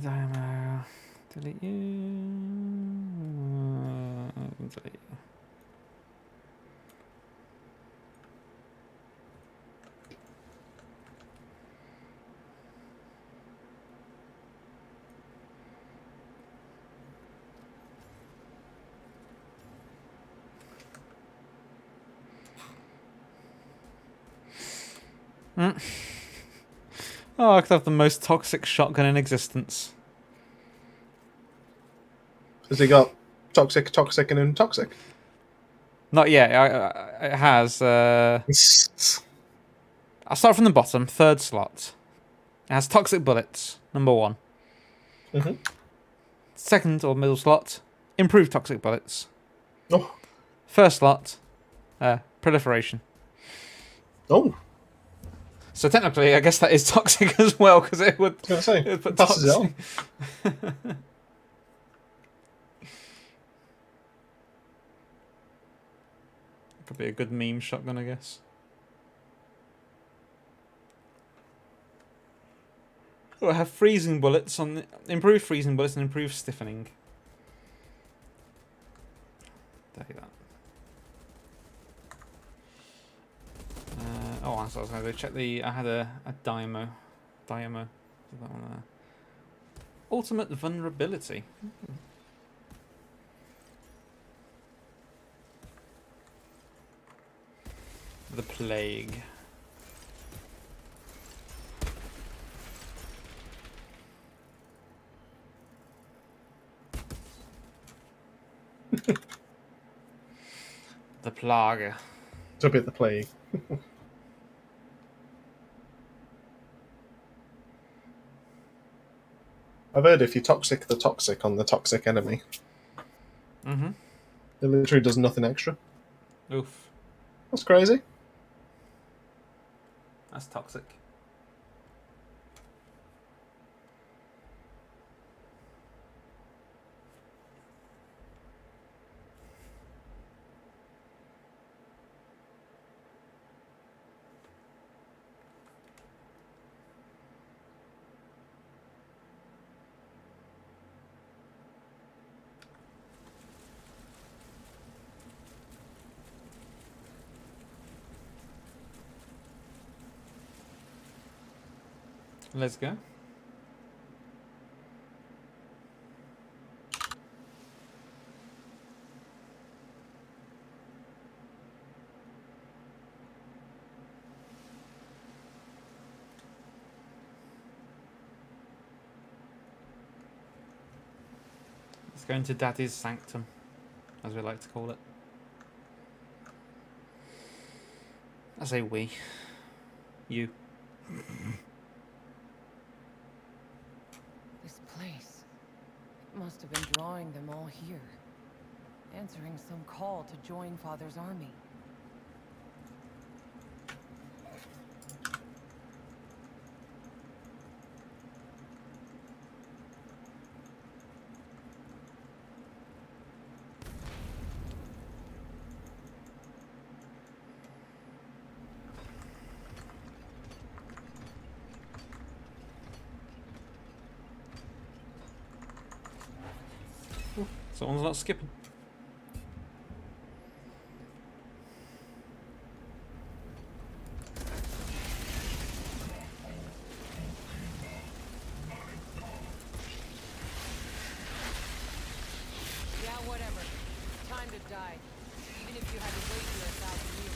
Speaker 1: Dynamo. Delete you. Delete you. Oh, I could have the most toxic shotgun in existence.
Speaker 2: Has he got toxic, and intoxic?
Speaker 1: Not yet. It has. I'll start from the bottom. 3rd slot. It has toxic bullets. Number 1.
Speaker 2: Mm-hmm.
Speaker 1: 2nd or middle slot. Improved toxic bullets.
Speaker 2: Oh.
Speaker 1: 1st slot. Proliferation.
Speaker 2: Oh.
Speaker 1: So technically, I guess that is toxic as well, because it would.
Speaker 2: I was gonna say,
Speaker 1: It would put
Speaker 2: passes it on.
Speaker 1: Could be a good meme shotgun, I guess. Oh, I have freezing bullets on the, improved freezing bullets and improved stiffening. Tell you that. Oh, so I was going to go check the. I had a Dynamo. That one there. Ultimate vulnerability. The plague. The plague.
Speaker 2: It's a bit the plague. I've heard if you toxic the toxic on the toxic enemy, it literally does nothing extra.
Speaker 1: Oof.
Speaker 2: That's crazy.
Speaker 1: That's toxic. Let's go. Let's go into Daddy's sanctum, as we like to call it. I say we. You.
Speaker 3: This place. It must have been drawing them all here. Answering some call to join Father's army.
Speaker 1: Someone's not skipping.
Speaker 3: Yeah, whatever. Time to die. Even if you had to wait here 1,000 years.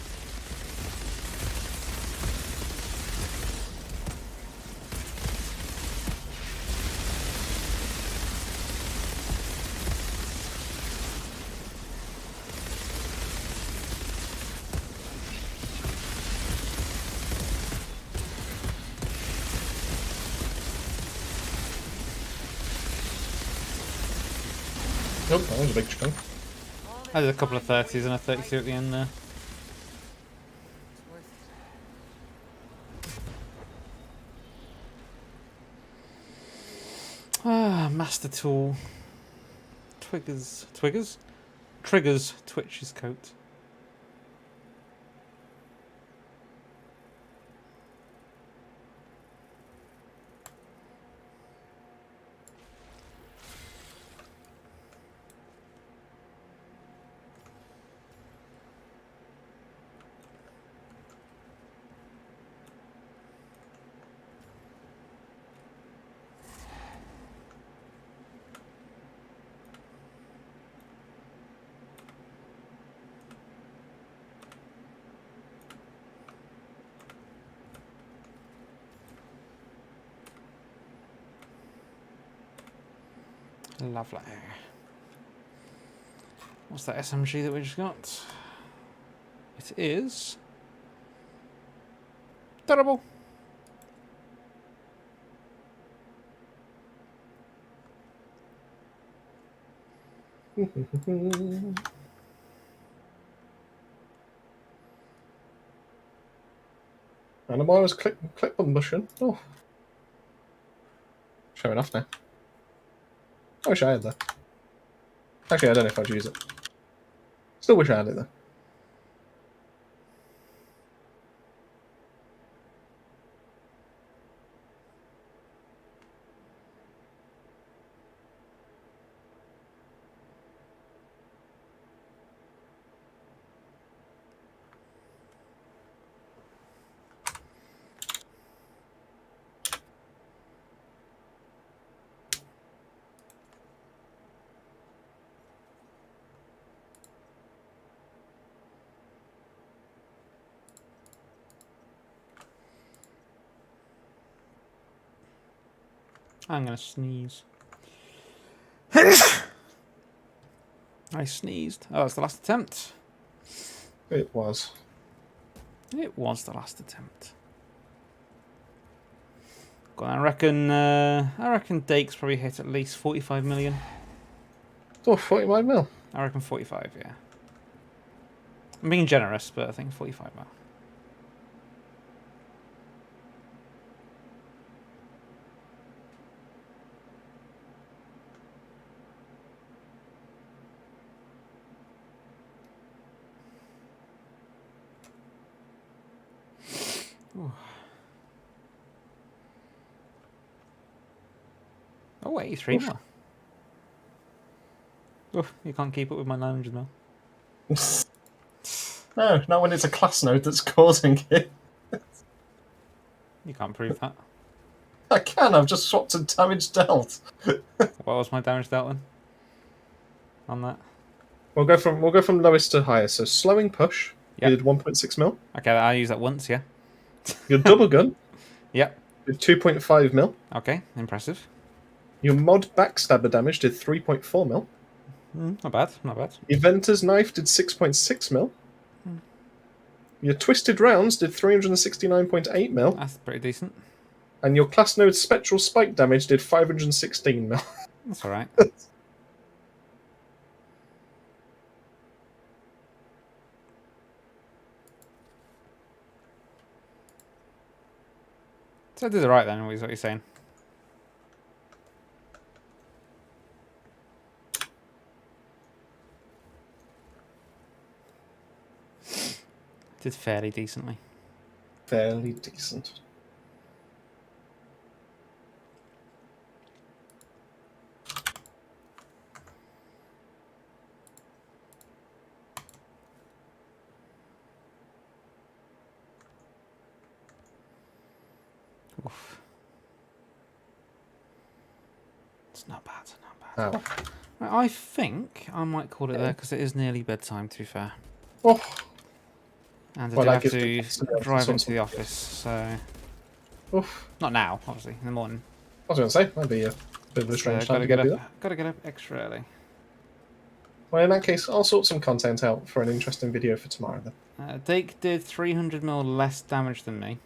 Speaker 2: Nope, that was a big chunk.
Speaker 1: I did a couple of 30s and a 32 at the end there.
Speaker 3: It's worth it.
Speaker 1: Ah, Master Tool. Triggers Twitch's coat. Lovely. What's that SMG that we just got? It is terrible.
Speaker 2: And I'm always click button pushing. Oh. Showing off now. I wish I had that. Actually, I don't know if I'd use it. Still wish I had it though.
Speaker 1: I'm gonna sneeze. I sneezed. Oh, it's the last attempt.
Speaker 2: It was.
Speaker 1: It was the last attempt. Go on, I reckon Dake's probably hit at least 45 million.
Speaker 2: Oh, 45 mil.
Speaker 1: I reckon 45, yeah. I'm being generous, but I think 45 mil. Ooh. Oh, 83 mil. Oof, you can't keep up with my 900 mil.
Speaker 2: No, not when it's a class node that's causing it.
Speaker 1: You can't prove that.
Speaker 2: I can, I've just swapped a damage dealt.
Speaker 1: What was my damage dealt then? On that?
Speaker 2: We'll go from lowest to highest. So slowing push,
Speaker 1: Yep.
Speaker 2: you did 1.6 mil.
Speaker 1: Okay, I'll use that once, yeah.
Speaker 2: Your double gun
Speaker 1: Yep.
Speaker 2: did 2.5 mil.
Speaker 1: Okay, impressive.
Speaker 2: Your mod backstabber damage did 3.4 mil.
Speaker 1: Not bad, not bad.
Speaker 2: Eventor's knife did 6.6 mil. Your twisted rounds did 369.8 mil.
Speaker 1: That's pretty decent.
Speaker 2: And your class node spectral spike damage did 516 mil.
Speaker 1: That's alright. So I did it right then, is what you're saying. Did fairly decently.
Speaker 2: Fairly decent.
Speaker 1: Oof. It's not bad, not bad.
Speaker 2: Oh.
Speaker 1: Right, I think I might call it there because it is nearly bedtime, to be fair.
Speaker 2: Oh.
Speaker 1: And I
Speaker 2: Well,
Speaker 1: do
Speaker 2: that
Speaker 1: have
Speaker 2: gives me
Speaker 1: to
Speaker 2: lots to be able to
Speaker 1: drive
Speaker 2: sort
Speaker 1: into the
Speaker 2: something.
Speaker 1: office, so...
Speaker 2: Oof.
Speaker 1: Not now, obviously, in the morning.
Speaker 2: I was going to say, that'd be a bit of a strange time to go do that.
Speaker 1: Gotta get up extra early.
Speaker 2: Well, in that case, I'll sort some content out for an interesting video for tomorrow then.
Speaker 1: Dake did 300 mil less damage than me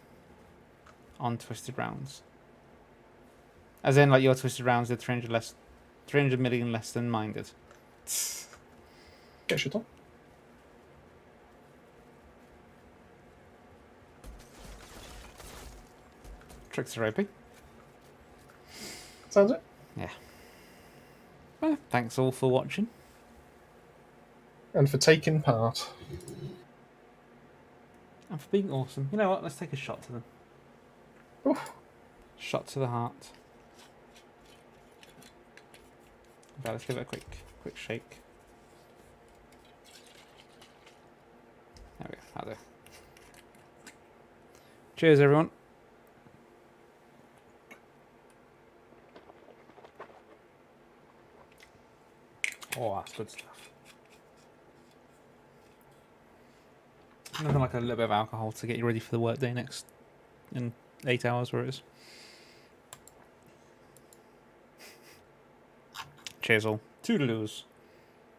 Speaker 1: on Twisted Rounds. As in, like, your Twisted Rounds did 300 million less than mine did.
Speaker 2: Get shit on.
Speaker 1: Tricks are OP.
Speaker 2: Sounds it.
Speaker 1: Yeah. Well, thanks all for watching.
Speaker 2: And for taking part.
Speaker 1: And for being awesome. You know what? Let's take a shot to them.
Speaker 2: Oof.
Speaker 1: Shot to the heart. Okay, let's give it a quick shake. There we go. That'll do. Cheers, everyone. Oh, that's good stuff. Nothing like a little bit of alcohol to get you ready for the workday next in 8 hours, where it is. Cheers all. Toodaloos.